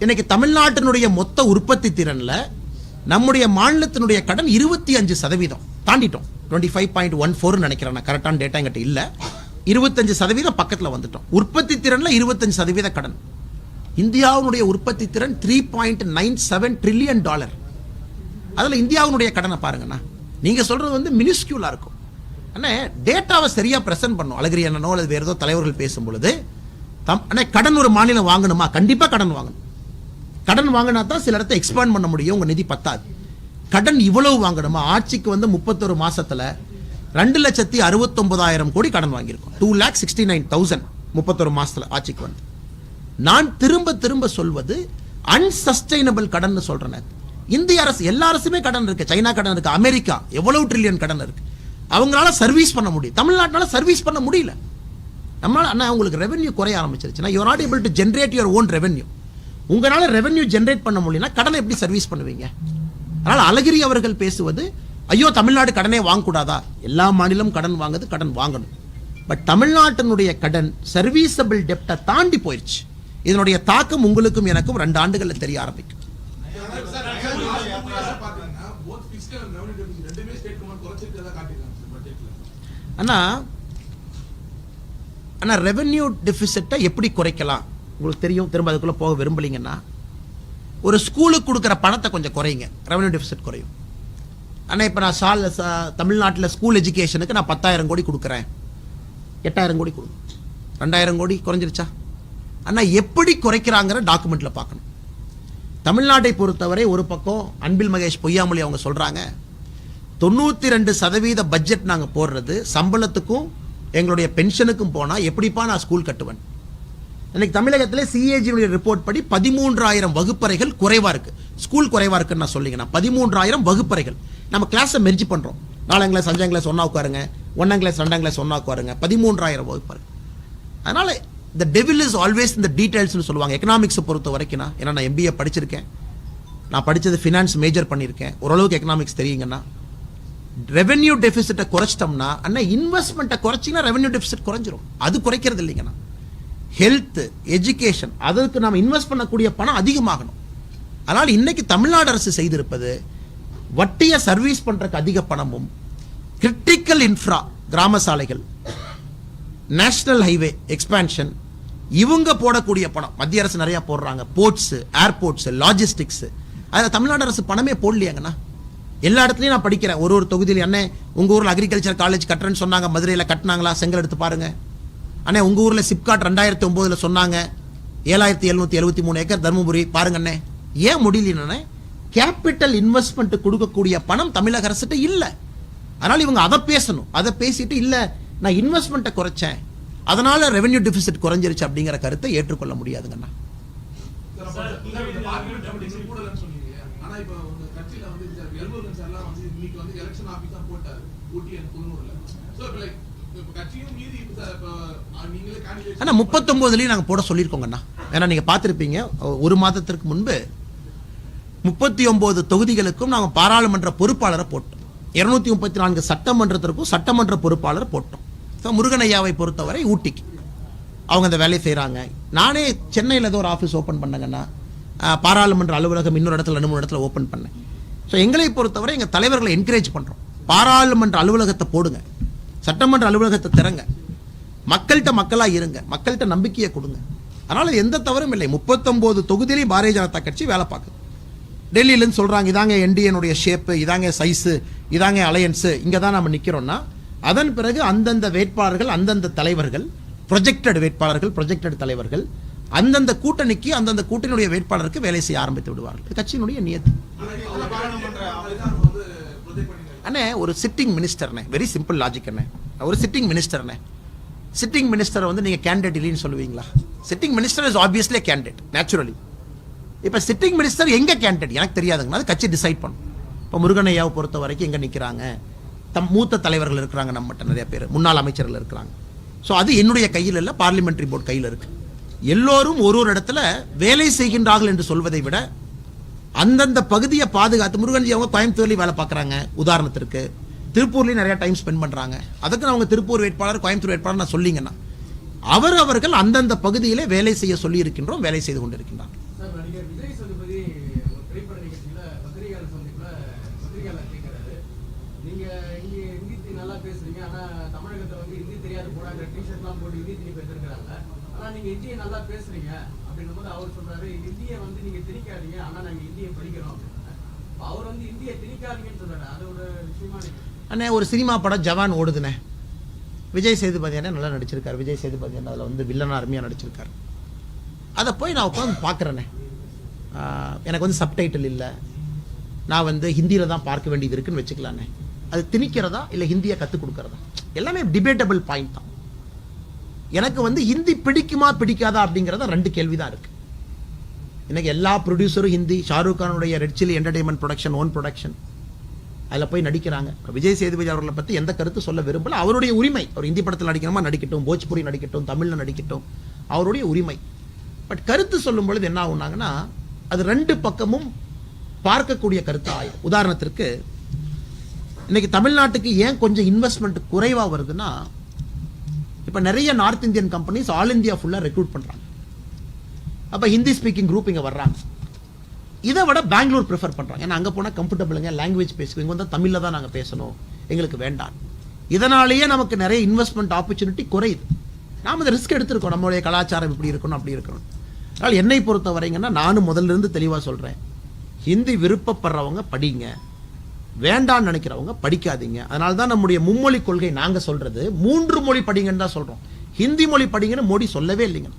S3: இன்னைக்கு தமிழ்நாட்டினுடைய மொத்த உற்பத்தி திறன்ல நம்முடைய மாநிலத்தினுடைய கடன் 25% தாண்டிட்டோம். 25.14 நினைக்கிறேன், கரெக்டான டேட்டா என்கிட்ட இல்ல.
S1: 25% பக்கத்தில் வந்துட்டோம். உற்பத்தி திறன்ல 25% கடன். இந்தியாவுடைய உற்பத்தி திறன் $3.97 trillion. அதில் இந்தியாவுடைய கடனை பாருங்கண்ணா. நீங்க சொல்றது வந்து மினிஸ்கியூலா இருக்கும். அண்ணே டேட்டாவை சரியா பிரசன்ட் பண்ணும். அழகிரி அண்ணனோ அல்லது வேற ஏதோ தலைவர்கள் பேசும் பொழுது அண்ணே கடன் ஒரு மாநிலம் வாங்கணுமா? கண்டிப்பா கடன் வாங்கணும். கடன் வாங்கினா தான் சில இடத்தை எக்ஸ்பேண்ட் பண்ண முடியும். உங்க நிதி பத்தாது. கடன் இவ்வளவு வாங்கணுமா? ஆட்சிக்கு வந்து 31 மாசத்துல 2,69,000 கோடி கடன் வாங்கியிருக்கோம். 2,69,000 31 மாசத்துல ஆட்சிக்கு வந்து. நான் திரும்ப திரும்ப சொல்வது அன்சஸ்டைனபிள் கடன் சொல்றேன். இந்திய அரசு எல்லா அரசுமே கடன் இருக்கு. சைனா கடன் இருக்கு. அமெரிக்கா எவ்வளவு ட்ரில்லியன் கடன் இருக்கு. அவங்களால சர்வீஸ் பண்ண முடியும். தமிழ்நாட்டினால சர்வீஸ் பண்ண முடியல. நம்மளால அண்ணா உங்களுக்கு ரெவென்யூ குறைய ஆரம்பிச்சிருச்சுன்னா you are not able to generate your own revenue. உங்களால ரெவென்யூ ஜெனரேட் பண்ண முடியலன்னா கடனை எப்படி சர்வீஸ் பண்ணுவீங்க? அதனால அழகிரி அவர்கள் பேசுவது ஐயோ தமிழ்நாடு கடனே வாங்கக்கூடாதா? எல்லா மாநிலம் கடன் வாங்குது, கடன் வாங்கணும். பட் தமிழ்நாட்டினுடைய கடன் சர்வீசபிள் டெப்டை தாண்டி போயிடுச்சு. இதனுடைய தாக்கம் உங்களுக்கும் எனக்கும் 2 ஆண்டுகள்ல தெரிய ஆரம்பிக்கும். அண்ணா அண்ணா ரெவென்யூ டெபிசிட்டை எப்படி குறைக்கலாம் உங்களுக்கு தெரியும். திரும்ப அதுக்குள்ள போக விரும்பலீங்கன்னா ஒரு ஸ்கூலுக்கு கொடுக்குற பணத்தை கொஞ்சம் குறைங்க, ரெவென்யூ டெபிசிட் குறையும். அண்ணா இப்போ நான் தமிழ்நாட்டில் ஸ்கூல் எஜுகேஷனுக்கு நான் 10,000 கோடி கொடுக்குறேன், 8,000 கோடி கொடுக்கும், 2,000 கோடி குறைஞ்சிருச்சா? அண்ணா எப்படி குறைக்கிறாங்கிற டாக்குமெண்ட்ல பார்க்கணும். தமிழ்நாட்டை பொறுத்தவரை ஒரு பக்கம் அன்பில் மகேஷ் பொய்யாமொழி அவங்க சொல்றாங்க 92% பட்ஜெட் நாங்கள் போடுறது சம்பளத்துக்கும் எங்களுடைய பென்ஷனுக்கும் போனா எப்படிப்பா நான் ஸ்கூல் கட்டுவேன்? இன்னைக்கு தமிழகத்தில் சிஏஜி ரிப்போர்ட் படி 13,000 வகுப்பறைகள் குறைவா இருக்கு. ஸ்கூல் குறைவா இருக்குன்னு நான் சொல்லிங்கன்னா 13,000 வகுப்பறைகள். நம்ம கிளாஸை மெர்ஜ் பண்றோம். 4ஆம் கிளாஸ் 5ஆம் கிளாஸ் ஒன்னா உட்காருங்க, 1ஆம் கிளாஸ் 2ஆம் கிளாஸ் ஒன்னா உட்காருங்க, 13,000 வகுப்பறை. அதனால the devil is always in the details னு சொல்லுவாங்க. எக்கனாமிக்ஸ் பொறுத்த வரைக்கும் ஏன்னா நான் MBA படிச்சிருக்கேன், நான் படிச்சது ஃபினான்ஸ் மேஜர் பண்ணியிருக்கேன், ஓரளவுக்கு எக்கனாமிக்ஸ் தெரியுங்கன்னா ரெவென்யூ டெபிசிட்டை குறைச்சிட்டோம்னா அண்ணா இன்வெஸ்ட்மெண்ட்டை குறைச்சிங்கன்னா ரெவென்யூ டெபிசிட் குறைஞ்சிரும். அது குறைக்கிறது இல்லைங்கண்ணா. ஹெல்த், எஜுகேஷன் அதற்கு நாம் இன்வெஸ்ட் பண்ணக்கூடிய பணம் அதிகமாகணும். அதனால் இன்னைக்கு தமிழ்நாடு அரசு செய்திருப்பது வட்டியை சர்வீஸ் பண்றதுக்கு அதிக பணமும், கிரிட்டிக்கல் இன்ஃப்ரா கிராம சாலைகள், நேஷனல் ஹைவே எக்ஸ்பான்ஷன் இவங்க போடக்கூடிய பணம் மத்திய அரசு நிறைய போடுறாங்க. போர்ட்ஸ், ஏர்போர்ட்ஸ், லாஜிஸ்டிக்ஸ் அதில் தமிழ்நாடு அரசு பணமே போடலையாங்கண்ணா. எல்லா இடத்துலையும் நான் படிக்கிறேன். ஒரு தொகுதியில் அண்ணே உங்க ஊர்ல அக்ரிகல்ச்சர் காலேஜ் கட்டுறேன்னு சொன்னாங்க, மதுரையில் கட்டினாங்களா? செங்கல் எடுத்து பாருங்க. அண்ணே உங்க ஊர்ல சிப்காட் 2009 சொன்னாங்க 7,773 ஏக்கர் தர்மபுரி பாருங்க அண்ணே. ஏன் முடியலன்னு கேபிட்டல் இன்வெஸ்ட்மெண்ட் கொடுக்கக்கூடிய பணம் தமிழக அரசுகிட்ட இல்ல. அதனால இவங்க அதை பேசணும். அதை பேசிட்டு இல்ல நான் இன்வெஸ்ட்மெண்ட்டை குறைச்சேன் அதனால ரெவென்யூ டெபிசிட் குறைஞ்சிருச்சு அப்படிங்கிற கருத்தை ஏற்றுக்கொள்ள முடியாதுங்கண்ணா. ஆனா 39லயும் நாங்க போட சொல்லியிருக்கோங்கண்ணா. ஏன்னா நீங்க பார்த்திருப்பீங்க ஒரு மாதத்திற்கு முன்பு 39 தொகுதிகளுக்கும் நாங்க பாராளுமன்ற பொறுப்பாளரை போட்டோம். 234 சட்டமன்றத்திற்கும் சட்டமன்ற பொறுப்பாளர் போட்டோம். முருகன் ஐயாவை பொறுத்தவரை ஊட்டிக்கு அவங்க அந்த வேலையை செய்யறாங்க. நானே சென்னையில் ஏதோ ஒரு ஆஃபீஸ் ஓப்பன் பண்ணங்கன்னா பாராளுமன்ற அலுவலகம் இன்னொரு இடத்துல 2-3 இடத்துல ஓப்பன் பண்ணேன். ஸோ எங்களை பொறுத்தவரை எங்கள் தலைவர்களை என்கரேஜ் பண்ணுறோம். பாராளுமன்ற அலுவலகத்தை போடுங்க, சட்டமன்ற அலுவலகத்தை திறங்க, மக்கள்கிட்ட மக்களாக இருங்க, மக்கள்கிட்ட நம்பிக்கையை கொடுங்க. அதனால எந்த தவறும் இல்லை. 39 தொகுதியிலையும் பாரதிய ஜனதா கட்சி வேலை பார்க்குது. டெல்லியிலேருந்து சொல்கிறாங்க இதாங்க என்டிஏனுடைய ஷேப்பு, இதாங்க சைஸு, இதாங்க அலையன்ஸு, இங்கே தான் நம்ம நிற்கிறோம்னா அதன் பிறகு அந்தந்த வேட்பாளர்கள், அந்தந்த தலைவர்கள், ப்ரொஜெக்டட் வேட்பாளர்கள், ப்ரொஜெக்டட் தலைவர்கள் அந்தந்த கூட்டணிக்கு அந்தந்த கூட்டணியுடைய வேட்பாளருக்கு வேலை செய்ய ஆரம்பித்து விடுவார்கள். கட்சியினுடைய நியதி. அண்ணே ஒரு சிட்டிங் மினிஸ்டர்னே, வெரி சிம்பிள் லாஜிக் அண்ணே. ஒரு சிட்டிங் மினிஸ்டர்னே, சிட்டிங் மினிஸ்டர் வந்து நீங்க கேண்டிடேட் இல்லைன்னு சொல்லுவீங்களா? Sitting minister is obviously candidate naturally. இப்போ சிட்டிங் மினிஸ்டர் எங்க கேண்டிடேட் எனக்கு தெரியாதுங்க, அது கட்சி டிசைட் பண்ணும். இப்போ முருகன் ஐயாவை பொறுத்த வரைக்கும் எங்க நிற்கிறாங்க, மூத்த தலைவர்கள் இருக்கிறாங்க, நம்மகிட்ட நிறைய பேர் முன்னாள் அமைச்சர்கள் இருக்கிறாங்க. ஸோ அது என்னுடைய கையில் இல்லை, பார்லிமெண்டரி போர்டு கையில் இருக்கு. எல்லோரும் ஒரு இடத்துல வேலை செய்கின்றார்கள் என்று சொல்வதை விட அந்தந்த பகுதியை பாதுகாத்து, முருகன்ஜி அவங்க கோயம்புத்தூர்லேயும் வேலை பார்க்குறாங்க, உதாரணத்திற்கு திருப்பூர்லேயும் நிறைய டைம் ஸ்பெண்ட் பண்ணுறாங்க. அதுக்கு அவங்க திருப்பூர் வேட்பாளர், கோயம்புத்தூர் வேட்பாளர் நான் சொல்லிங்கன்னா அவர்கள் அந்தந்த பகுதியிலே வேலை செய்ய சொல்லி இருக்கின்றோம், வேலை செய்து கொண்டிருக்கின்றார்.
S4: நீங்க இங்க ஹிந்தி நல்லா பேசுறீங்க, ஆனா தமிழகத்துல வந்து ஹிந்தி தெரியாது போனாங்க டிஷர்ட்லாம் போட்டு ஹிந்தி திணிப்பு எடுத்துருக்காங்க. ஆனா நீங்க ஹிந்தியை நல்லா பேசுறீங்க அப்படின்னும் போது அவர் சொல்றாரு ஹிந்தியை வந்து நீங்க திணிக்காதீங்க, ஆனா நாங்க ஹிந்தியை படிக்கிறோம் அப்படின்னு. அவர் வந்து ஹிந்தியை திணிக்காதீங்கன்னு சொல்றாரு. அது ஒரு விஷயமா நீங்க
S1: அண்ணே ஒரு சினிமா படம் ஜவான் ஓடுதுண்ணே, விஜய் சேதுபதி அண்ணே நல்லா நடிச்சிருக்காரு. விஜய் சேதுபதி அண்ணே அதில் வந்து வில்லனா அருமையாக நடிச்சிருக்காரு. அதை போய் நான் உட்காந்து பார்க்குறேண்ணே. எனக்கு வந்து சப்டைட்டில் இல்லை, நான் வந்து ஹிந்தியில் தான் பார்க்க வேண்டியது இருக்குன்னு வச்சுக்கலாண்ணே. அது திணிக்கிறதா இல்லை ஹிந்தியை கற்றுக் கொடுக்கறதா, எல்லாமே டிபேட்டபிள் பாயிண்ட் தான். எனக்கு வந்து ஹிந்தி பிடிக்குமா பிடிக்காதா அப்படிங்கிறத 2 கேள்வி தான் இருக்கு. இன்னைக்கு எல்லா ப்ரொடியூசரும் ஹிந்தி, ஷாருக் கானுடைய red chilli entertainment production own production, அதில் போய் நடிக்கிறாங்க. விஜய் சேதுபதி அவர்களை பற்றி எந்த கருத்து சொல்ல விரும்பல, அவருடைய உரிமை. அவர் ஹிந்தி படத்தில் நடிக்கணுமா நடிக்கட்டும், போஜ்புரி நடிக்கட்டும், தமிழில் நடிக்கட்டும், அவருடைய உரிமை. பட் கருத்து சொல்லும் பொழுது என்ன ஆகுனாங்கன்னா அது 2 பக்கமும் பார்க்கக்கூடிய கருத்து ஆகும். உதாரணத்திற்கு இன்னைக்கு தமிழ்நாட்டுக்கு ஏன் கொஞ்சம் இன்வெஸ்ட்மெண்ட் குறைவாக வருதுன்னா, இப்போ நிறைய north Indian companies all India ஃபுல்லாக ரெக்ரூட் பண்ணுறாங்க. அப்போ ஹிந்தி ஸ்பீக்கிங் குரூப் இங்கே வர்றாங்க. இதை விட பெங்களூர் ப்ரிஃபர் பண்ணுறாங்க. ஏன்னா அங்கே போனால் கம்ஃபர்டபுளுங்க, லாங்குவேஜ் பேசுவீங்க, வந்து தமிழில் தான் நாங்கள் பேசணும், எங்களுக்கு வேண்டாம். இதனாலேயே நமக்கு நிறைய இன்வெஸ்ட்மெண்ட் ஆப்பர்ச்சுனிட்டி குறையுது. நாம் அதை ரிஸ்க் எடுத்திருக்கோம், நம்மளுடைய கலாச்சாரம் இப்படி இருக்கணும் அப்படி இருக்கணும். அதனால் என்னை பொறுத்த வரைங்கன்னா நானும் முதல்ல இருந்து தெளிவாக சொல்கிறேன், ஹிந்தி விருப்பப்படுறவங்க படிங்க, வேண்டான்னு நினைக்கிறவங்க படிக்காதீங்க. அதனால தான் நம்முடைய மும்மொழி கொள்கை நாங்கள் சொல்கிறது 3 மொழி படிங்கன்னு தான் சொல்கிறோம். ஹிந்தி மொழி படிங்கன்னு மோடி சொல்லவே இல்லைங்க.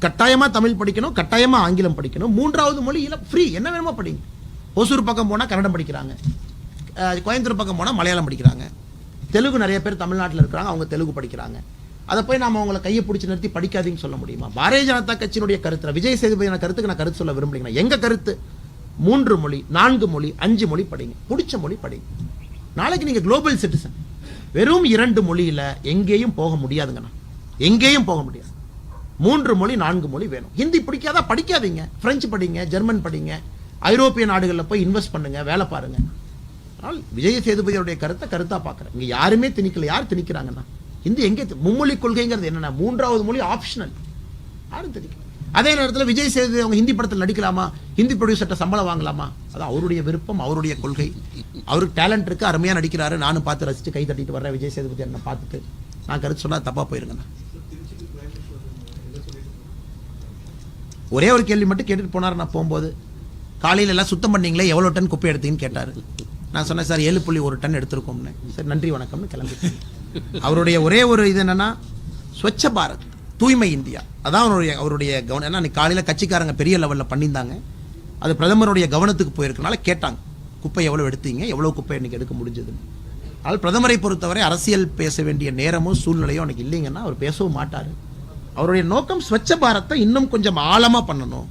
S1: கட்டாயமாக தமிழ் படிக்கணும், கட்டாயமாக ஆங்கிலம் படிக்கணும், 3வது மொழி இல்லை ஃப்ரீ, என்ன வேணுமோ படிங்க. ஒசூர் பக்கம் போனால் கன்னடம் படிக்கிறாங்க, கோயம்புத்தூர் பக்கம் போனால் மலையாளம் படிக்கிறாங்க, தெலுங்கு நிறைய பேர் தமிழ்நாட்டில் இருக்கிறாங்க, அவங்க தெலுங்கு படிக்கிறாங்க. அதை போய் நாம் அவங்களை கையை பிடிச்சி நிறுத்தி படிக்காதீங்கன்னு சொல்ல முடியுமா? பாரதிய ஜனதா கட்சியினுடைய கருத்து, விஜய் சேதுபதியான கருத்துக்கு நான் கருத்து சொல்ல விரும்பலைங்கன்னா, எங்கள் கருத்து 3 மொழி 4 மொழி 5 மொழி படிங்க, பிடிச்ச மொழி படிங்க. நாளைக்கு நீங்கள் குளோபல் சிட்டிசன். வெறும் 2 மொழியில் எங்கேயும் போக முடியாதுங்கண்ணா, எங்கேயும் போக முடியாது. 3 மொழி 4 மொழி வேணும். ஹிந்தி பிடிக்காதா படிக்காதீங்க, பிரெஞ்சு படிங்க, ஜெர்மன் படிங்க, ஐரோப்பிய நாடுகளில் போய் இன்வெஸ்ட் பண்ணுங்க, வேலை பாருங்க. ஆனால் விஜய் சேதுபதியுடைய கருத்தா பார்க்குறேன். இங்கே யாருமே திணிக்கல. யார் திணிக்கிறாங்கன்னா ஹிந்தி எங்கே? மும்மொழி கொள்கைங்கிறது என்னன்னா 3வது மொழி ஆப்ஷனல், யாரும் திணிக்கல. அதே நேரத்தில் விஜய் சேதுபதி அவங்க ஹிந்தி படத்தில் நடிக்கலாமா, ஹிந்தி ப்ரொடியூசர்கிட்ட சம்பளம் வாங்கலாமா, அது அவருடைய விருப்பம், அவருடைய கொள்கை. அவருக்கு டேலண்ட் இருக்கு, அருமையாக நடிக்கிறாரு, நானும் பார்த்து ரசித்து கை தட்டிட்டு வர்றேன். விஜய் சேதுபதி என்ன பார்த்துட்டு நான் கருத்து சொன்னால் தப்பாக போயிருங்கண்ணா. ஒரே ஒரு கேள்வி மட்டும் கேட்டுட்டு போனார். நான் போகும்போது காலையில் எல்லாம் சுத்தம் பண்ணீங்களே, எவ்வளோ டன் குப்பை எடுத்தீங்கன்னு கேட்டார். நான் சொன்னேன் சார் 7.1 டன் எடுத்திருக்கோம்னு. சரி நன்றி வணக்கம்னு கிளம்பி. அவருடைய ஒரே ஒரு இது என்னன்னா ஸ்வச்ச பாரத், தூய்மை இந்தியா, அதான் அவருடைய கவனம். ஏன்னா அன்னைக்கு காலையில் கட்சிக்காரங்க பெரிய லெவலில் பண்ணியிருந்தாங்க, அது பிரதமருடைய கவனத்துக்கு போயிருக்கனால கேட்டாங்க, குப்பை எவ்வளோ எடுத்தீங்க, எவ்வளோ குப்பை இன்னைக்கு எடுக்க முடிஞ்சதுன்னு. அதனால் பிரதமரை பொறுத்தவரை அரசியல் பேச வேண்டிய நேரமோ சூழ்நிலையோ எனக்கு இல்லைங்கன்னா அவர் பேசவும் மாட்டார். அவருடைய நோக்கம் ஸ்வச்ச பாரத்தை இன்னும் கொஞ்சம் ஆழமாக பண்ணணும்.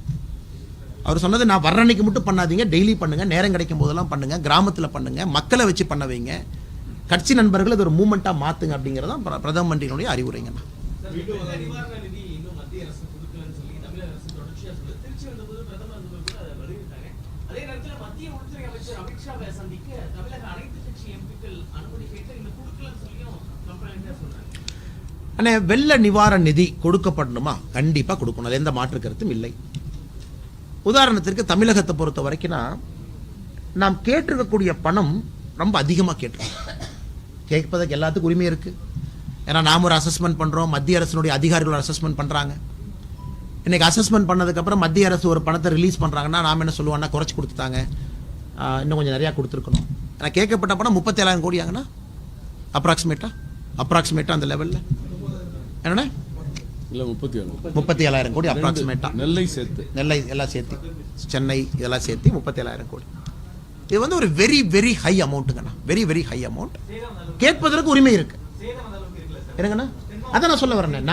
S1: அவர் சொன்னது நான் வர்ற அன்னைக்கு மட்டும் பண்ணாதீங்க, டெய்லி பண்ணுங்க, நேரம் கிடைக்கும் போதெல்லாம் பண்ணுங்க, கிராமத்தில் பண்ணுங்க, மக்களை வச்சு பண்ண வைங்க, கட்சி நண்பர்கள் அது ஒரு மூமெண்ட்டாக மாற்றுங்க அப்படிங்கிறதான் பிரதம மந்திரியினுடைய அறிவுரைங்கண்ணா.
S4: நிவாரண நிதி இன்னும் மத்திய அரசு கொடுக்கலன்னு சொல்லி தமிழக அரசு தொடர்ச்சியாக சொல்லுது. திருச்சி வந்தபோது பிரதமர் கூட அதை வலியுறுத்தாங்க. அதே நேரத்தில் மத்திய உள்துறை அமைச்சர் அமித்ஷாவை சந்திக்க தமிழக அனைத்து கட்சி எம்பிக்கள் அனுமதி கேட்டு இன்னும் கொடுக்கலன்னு சொல்லியும் கம்பெனி சொல்றாங்க.
S1: அண்ணே வெள்ள நிவாரண நிதி கொடுக்கப்படணுமா? கண்டிப்பாக கொடுக்கணும், அது எந்த மாற்று கருத்தும் இல்லை. உதாரணத்திற்கு தமிழகத்தை பொறுத்த வரைக்கும் நாம் கேட்டிருக்கக்கூடிய பணம் ரொம்ப அதிகமாக கேட்டிருக்கோம். கேட்பதற்கு எல்லாத்துக்கும் உரிமை இருக்குது. ஏன்னா நாம் ஒரு அசஸ்மெண்ட் பண்ணுறோம், மத்திய அரசினுடைய அதிகாரிகள் அசஸ்மெண்ட் பண்ணுறாங்க. இன்றைக்கி அசஸ்மெண்ட் பண்ணதுக்கப்புறம் மத்திய அரசு ஒரு பணத்தை ரிலீஸ் பண்ணுறாங்கன்னா நாம் என்ன சொல்லுவோம்னா குறைச்சி கொடுத்துட்டாங்க, இன்னும் கொஞ்சம் நிறையா கொடுத்துருக்கணும். ஏன்னா கேட்கப்பட்ட பணம் 37,000 கோடி ஆகுனா அப்ராக்சிமேட்டாக அந்த லெவலில் என்னண்ணே
S5: இல்லை
S1: 37,000 கோடி அப்ராக்சிமேட்டாக,
S5: நெல்லை சேர்த்து,
S1: நெல்லை எல்லாம் சேர்த்து, சென்னை இதெல்லாம் சேர்த்து 37,000 கோடி. இது வந்து ஒரு வெரி வெரி ஹை அமௌண்ட்டுங்கண்ணா, வெரி வெரி ஹை அமௌண்ட். கேட்பதற்கு உரிமை இருக்கு என்னங்கண்ணா, அதான் நான் சொல்ல வரேன்.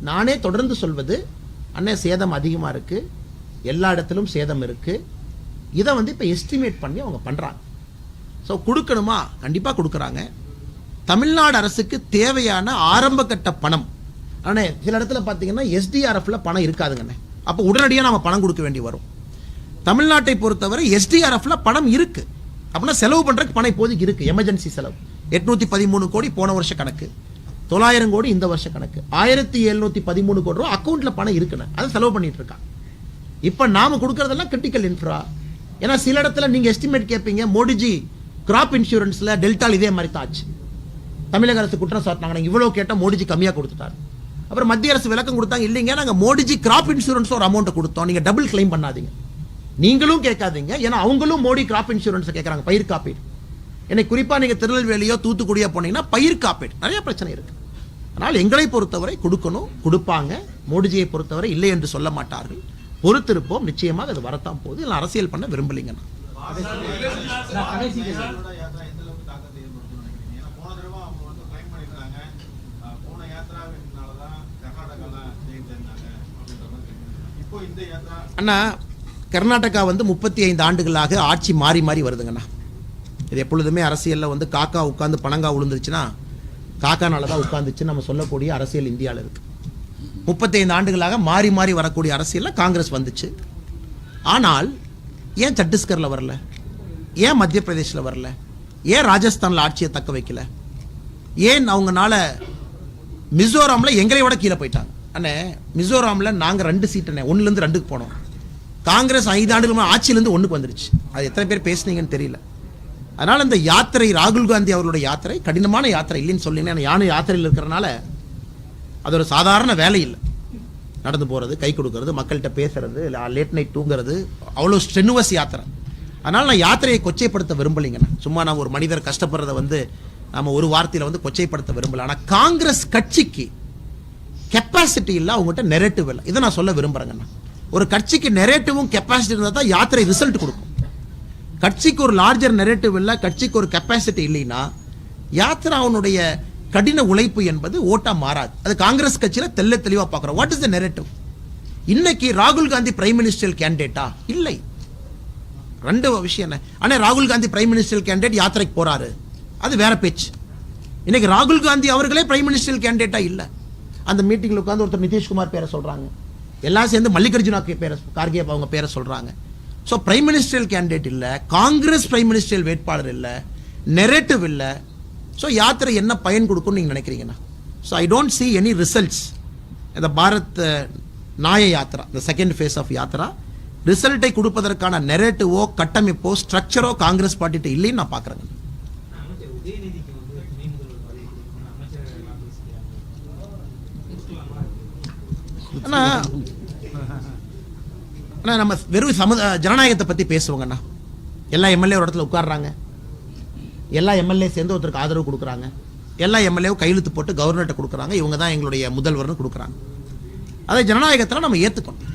S1: நானே தொடர்ந்து சொல்வது, அண்ணே சேதம் அதிகமாக இருக்கு, எல்லா இடத்திலும் சேதம் இருக்கு. இதை வந்து இப்போ எஸ்டிமேட் பண்ணி அவங்க பண்ணுறாங்க. ஸோ கொடுக்கணுமா? கண்டிப்பாக கொடுக்குறாங்க. தமிழ்நாடு அரசுக்கு தேவையான ஆரம்ப கட்ட பணம், அண்ணே சில இடத்துல பார்த்தீங்கன்னா எஸ்டிஆர்எஃப்ல பணம் இருக்காதுங்கண்ணே, அப்போ உடனடியாக நம்ம பணம் கொடுக்க வேண்டி வரும். தமிழ்நாட்டை பொறுத்தவரை எஸ்டிஆர்எஃப்ல பணம் இருக்கு, அப்படின்னா செலவு பண்ணுறதுக்கு பணம் இப்போதைக்கு இருக்கு. எமர்ஜென்சி செலவு 813 கோடி போன வருஷ கணக்கு, 900 கோடி இந்த வருஷ கணக்கு, 1713 கோடி ரூபா அக்கௌண்ட்ல பணம் இருக்குன்னு அதை செலவு பண்ணிட்டு இருக்காங்க. இப்போ நாம கொடுக்கறதெல்லாம் கிரிட்டிக்கல் இன்ஃப்ரா. ஏன்னா சில இடத்துல நீங்க எஸ்டிமேட் கேட்பீங்க, மோடிஜி கிராப் இன்சூரன்ஸில் டெல்டால் இதே மாதிரி தான் ஆச்சு. தமிழக அரசு குற்றம் சாட்டினாங்க, நாங்கள் இவ்வளோ கேட்டால் மோடிஜி கம்மியாக கொடுத்துட்டாரு. அப்புறம் மத்திய அரசு விளக்கம் கொடுத்தாங்க, இல்லைங்க நாங்கள் மோடிஜி கிராப் இன்சூரன்ஸ் ஒரு அமௌண்ட்டை கொடுத்தோம், நீங்கள் டபுள் கிளைம் பண்ணாதீங்க, நீங்களும் கேட்காதீங்க, ஏன்னா அவங்களும் மோடி கிராப் இன்சூரன்ஸை கேட்குறாங்க, பயிர் காப்பீடு. என்னை குறிப்பாக நீங்கள் திருநெல்வேலியோ தூத்துக்குடியோ போனீங்கன்னா பயிர் காப்பீடு நிறைய பிரச்சனை இருக்கு. ஆனால் எங்களை பொறுத்தவரை கொடுக்கணும், கொடுப்பாங்க. மோடிஜியை பொறுத்தவரை இல்லை என்று சொல்ல மாட்டார்கள். பொறுத்திருப்போம், நிச்சயமாக அது வரத்தான் போகுது. இல்லை அரசியல் பண்ண விரும்பலைங்க. அண்ணா, கர்நாடகா 35 ஆண்டுகளாக ஆட்சி மாறி மாறி வருதுங்கண்ணா. இது எப்பொழுதுமே அரசியலில் காக்கா உட்காந்து பனங்கா விழுந்துருச்சுன்னா காக்கானால தான் உட்காந்துச்சு நம்ம சொல்லக்கூடிய அரசியல் இந்தியாவில் இருக்கு. 35 ஆண்டுகளாக மாறி மாறி வரக்கூடிய அரசியலில் காங்கிரஸ் வந்துச்சு. ஆனால் ஏன் சத்தீஸ்கரில் வரல, ஏன் மத்திய பிரதேசில் வரல, ஏன் ராஜஸ்தானில் ஆட்சியை தக்க வைக்கல, ஏன் அவங்கனால மிசோராமில் எங்களை விட கீழே போயிட்டாங்க. அண்ணே, மிசோராமில் நாங்கள் 2 சீட்டுண்ணே, 1லேருந்து 2க்கு போனோம். காங்கிரஸ் 5 ஆண்டுகள் ஆட்சியிலேருந்து 1க்கு வந்துருச்சு. அது எத்தனை பேர் பேசுனீங்கன்னு தெரியல. அதனால் இந்த யாத்திரை, ராகுல் காந்தி அவர்களுடைய யாத்திரை கடினமான யாத்திரை இல்லைன்னு சொல்லிங்கன்னா, யானை யாத்திரையில் இருக்கிறனால அது ஒரு சாதாரண வேலை இல்லை. நடந்து போகிறது, கை கொடுக்கறது, மக்கள்கிட்ட பேசுறது, லேட் நைட் தூங்குறது, அவ்வளோ ஸ்ட்ரெனுவஸ் யாத்திரை. அதனால் நான் யாத்திரையை கொச்சைப்படுத்த விரும்பலைங்கண்ணா. சும்மா நான் ஒரு மனிதர் கஷ்டப்படுறதை நம்ம ஒரு வார்த்தையில் கொச்சைப்படுத்த விரும்பல. ஆனால் காங்கிரஸ் கட்சிக்கு கெப்பாசிட்டி இல்லை, அவங்ககிட்ட நெரேட்டிவ் இல்லை. இதை நான் சொல்ல விரும்புகிறேங்கண்ணா. ஒரு கட்சிக்கு நெரேட்டிவும் கெப்பாசிட்டி இருந்தால் தான் யாத்திரை ரிசல்ட் கொடுக்கும். கட்சிக்கு ஒரு லார்ஜர் நெரேட்டிவ் இல்லை, கட்சிக்கு ஒரு கெப்பாசிட்டி இல்லைன்னா யாத்திரை அவனுடைய கடின உழைப்பு என்பது ஓட்டா மாறாது. அது காங்கிரஸ் கட்சியில் தெளிவாக பார்க்குறோம். What is the narrative? இன்னைக்கு ராகுல் காந்தி பிரைம் மினிஸ்டர் கேண்டிடேட்டா? இல்லை. 2 விஷயம் என்ன, ஆனால் ராகுல் காந்தி பிரைம் மினிஸ்டர் கேண்டிடேட் யாத்திரைக்கு போறாரு, அது வேற பேச்சு. இன்னைக்கு ராகுல் காந்தி அவர்களே பிரைம் மினிஸ்டர் கேண்டிடேட்டா இல்லை. அந்த மீட்டிங்கில் உட்காந்து ஒருத்தர் நிதிஷ்குமார் பேரை சொல்றாங்க, எல்லாம் சேர்ந்து மல்லிகார்ஜுனா கார்கே அவங்க பேரை சொல்றாங்க. ஸோ பிரைம் மினிஸ்டர் கேண்டிடேட் இல்லை, காங்கிரஸ் பிரைம் மினிஸ்டர் வேட்பாளர் இல்லை, நெரேட்டிவ் இல்லை. ஸோ யாத்திரை என்ன பயன் கொடுக்கும்னு நீங்கள் நினைக்கிறீங்கன்னா? So I don't see any results இந்த பாரத் நாய யாத்திரா, இந்த செகண்ட் ஃபேஸ் ஆஃப் யாத்திரா ரிசல்ட்டை கொடுப்பதற்கான நெரேட்டிவோ கட்டமைப்போ ஸ்ட்ரக்சரோ காங்கிரஸ் பார்ட்டிகிட்ட இல்லைன்னு நான் பார்க்குறேங்க. நம்ம வெறும் ஜனநாயகத்தை பற்றி பேசுவோங்கண்ணா. எல்லா எம்எல்ஏ ஒரு இடத்துல உட்கார்றாங்க, எல்லா எம்எல்ஏ சேர்ந்து ஒருத்தருக்கு ஆதரவு கொடுக்குறாங்க, எல்லா எம்எல்ஏவும் கையெழுத்து போட்டு கவர்னர்கிட்ட கொடுக்குறாங்க, இவங்க தான் எங்களுடைய முதல்வர்னு கொடுக்குறாங்க. அதை ஜனநாயகத்தில் நம்ம ஏற்றுக்கணும்.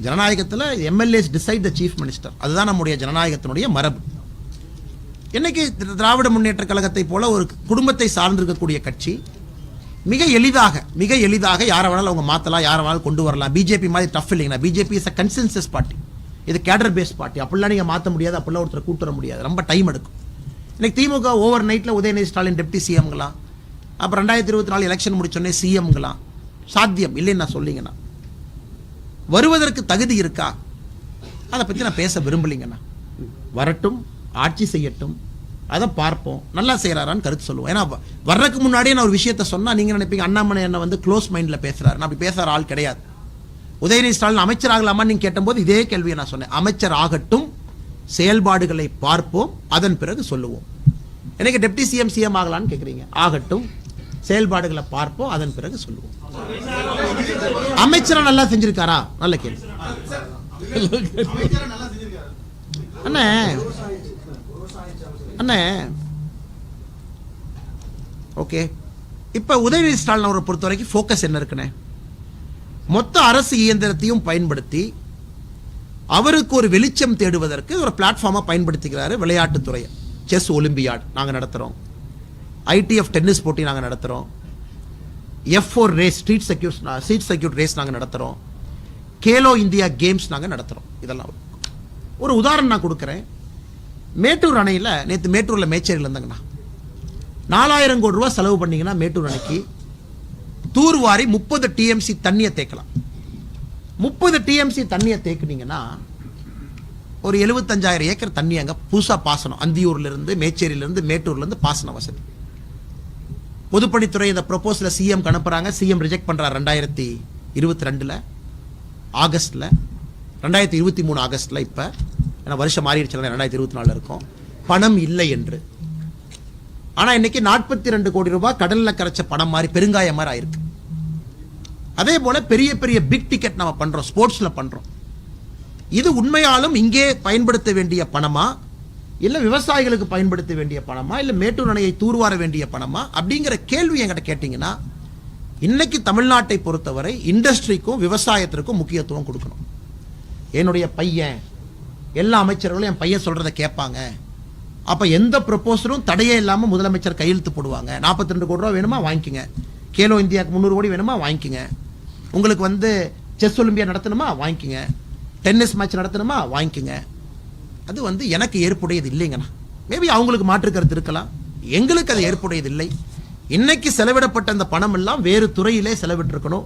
S1: ஜனநாயகத்தில் MLAs decide the chief minister, அதுதான் நம்முடைய ஜனநாயகத்தினுடைய மரபு. இன்னைக்கு திராவிட முன்னேற்ற கழகத்தை போல ஒரு குடும்பத்தை சார்ந்திருக்கக்கூடிய கட்சி மிக எளிதாக யாரை வேணாலும் அவங்க மாற்றலாம், யாரை வேணாலும் கொண்டு வரலாம். பிஜேபி மாதிரி டஃப் இல்லைங்கண்ணா. BJP is a consensus party, இது கேடர் பேஸ் பார்ட்டி. அப்படிலாம் நீங்கள் மாற்ற முடியாது, அப்படிலாம் ஒருத்தர் கூட்டு வர முடியாது, ரொம்ப டைம் எடுக்கும். இன்னைக்கு திமுக ஓவர் நைட்டில் உதயநிதி ஸ்டாலின் டெப்டி சிஎம்களாம், அப்புறம் 2024 எலெக்ஷன் முடிச்சோடனே சிஎம்களாம் சாத்தியம் இல்லைன்னு நான் சொல்லிங்கண்ணா. வருவதற்கு தகுதி இருக்கா, அதை பற்றி நான் பேச விரும்பலைங்கண்ணா. வரட்டும், ஆட்சி செய்யட்டும், அதை பார்ப்போம், நல்லா செய்கிறாரான்னு கருத்து சொல்லுவோம். ஏன்னா வர்றதுக்கு முன்னாடியே நான் ஒரு விஷயத்த சொன்னால் நீங்கள் நினைப்பீங்க அண்ணாமலை என்ன க்ளோஸ் மைண்டில் பேசுகிறாரு. நான் அப்படி பேசுகிற ஆள் கிடையாது. உதயநிதி ஸ்டாலின் அமைச்சர் ஆகலாமான்னு நீங்கள் கேட்டபோது இதே கேள்வியை நான் சொன்னேன். அமைச்சர் ஆகட்டும், செயல்பாடுகளை பார்ப்போம், அதன் பிறகு சொல்லுவோம். எனக்கு டெப்டி சிஎம் ஆகலான்னு கேட்குறீங்க, ஆகட்டும், செயல்பாடுகளை பார்ப்போம், அதன் பிறகு சொல்லுவோம். அமைச்சரை நல்லா செஞ்சிருக்காரா? நல்ல கேள்வி அண்ணே. ஓகே, இப்போ உதயநிதி ஸ்டாலின் அவரை பொறுத்த வரைக்கும் ஃபோக்கஸ் என்ன இருக்குண்ணே? மொத்த அரசு இயந்திரத்தையும் பயன்படுத்தி அவருக்கு ஒரு வெளிச்சம் தேடுவதற்கு ஒரு பிளாட்ஃபார்மாக பயன்படுத்திக்கிறாரு. விளையாட்டுத்துறையை, செஸ் ஒலிம்பியாட் நாங்கள் நடத்துகிறோம், ITF டென்னிஸ் போட்டி நாங்கள் நடத்துகிறோம், F4 race, street circuit race நாங்கள் நடத்துகிறோம், கேலோ இந்தியா கேம்ஸ் நாங்கள் நடத்துகிறோம். இதெல்லாம் ஒரு உதாரணம் நான் கொடுக்குறேன். மேட்டூர் அணையில் நேற்று மேட்டூரில் மேச்சேரியில் இருந்தாங்கண்ணா, 4000 கோடி ரூபா செலவு பண்ணிங்கன்னா மேட்டூர் அணைக்கு தூர்வாரி 30 TMC தண்ணியை தேக்கலாம். 30 TMC தண்ணியை தேக்குனீங்கன்னா ஒரு 75,000 ஏக்கர் தண்ணி அங்கே புதுசாக பாசனம், அந்தியூர்லேருந்து மேச்சேரியிலேருந்து மேட்டூர்லேருந்து பாசன வசதி. பொதுப்பணித்துறை இந்த ப்ரொபோசலை சிஎம் அனுப்புகிறாங்க, சிஎம் ரிஜெக்ட் பண்ணுறாரு 2022 ஆகஸ்ட்டில், 2023 ஆகஸ்ட்டில். இப்போ ஏன்னா வருஷம் மாறிடுச்சு, 2024 இருக்கும். பணம் இல்லை என்று. ஆனா இன்னைக்கு 42 கோடி ரூபாய் கடல்ல கரைச்ச பணம் மாதிரி பெருங்காயம் மாதிரி ஆயிருக்கு. அதே போல பெரிய பெரிய பிக் டிக்கெட் நம்ம பண்றோம், ஸ்போர்ட்ஸ்ல பண்றோம். இது உண்மையாலும் இங்கே பயன்படுத்த வேண்டிய பணமா, இல்ல விவசாயிகளுக்கு பயன்படுத்த வேண்டிய பணமா, இல்ல மேட்டூர் அணையை தூர்வார வேண்டிய பணமா அப்படிங்கிற கேள்வி என்கிட்ட கேட்டீங்கன்னா, இன்னைக்கு தமிழ்நாட்டை பொறுத்தவரை இண்டஸ்ட்ரிக்கும் விவசாயத்திற்கும் முக்கியத்துவம் கொடுக்கணும். என்னுடைய பையன், எல்லா அமைச்சர்களும் என் பையன் சொல்றதை கேட்பாங்க. அப்ப எந்த ப்ரொபோசலும் தடையே இல்லாம முதலமைச்சர் கையெழுத்து போடுவாங்க. 42 கோடி ரூபாய் வேணுமா வாங்கிக்கங்க, கேலோ இந்தியாவுக்கு 300 கோடி வேணுமா வாங்கிக்கங்க, உங்களுக்கு வந்து செஸ் ஒலிம்பியா நடத்தணுமா வாங்கிக்கங்க, டென்னிஸ் மேட்ச் நடத்தணுமா வாங்கிக்கங்க. அது வந்து எனக்கு ஏற்புடையது இல்லைங்கண்ணா. மேபி அவங்களுக்கு மாற்று கருத்து இருக்கலாம், எங்களுக்கு அது ஏற்புடையது இல்லை. இன்னைக்கு செலவிடப்பட்ட அந்த பணம் எல்லாம் வேறு துறையிலே செலவிட்டு இருக்கணும்.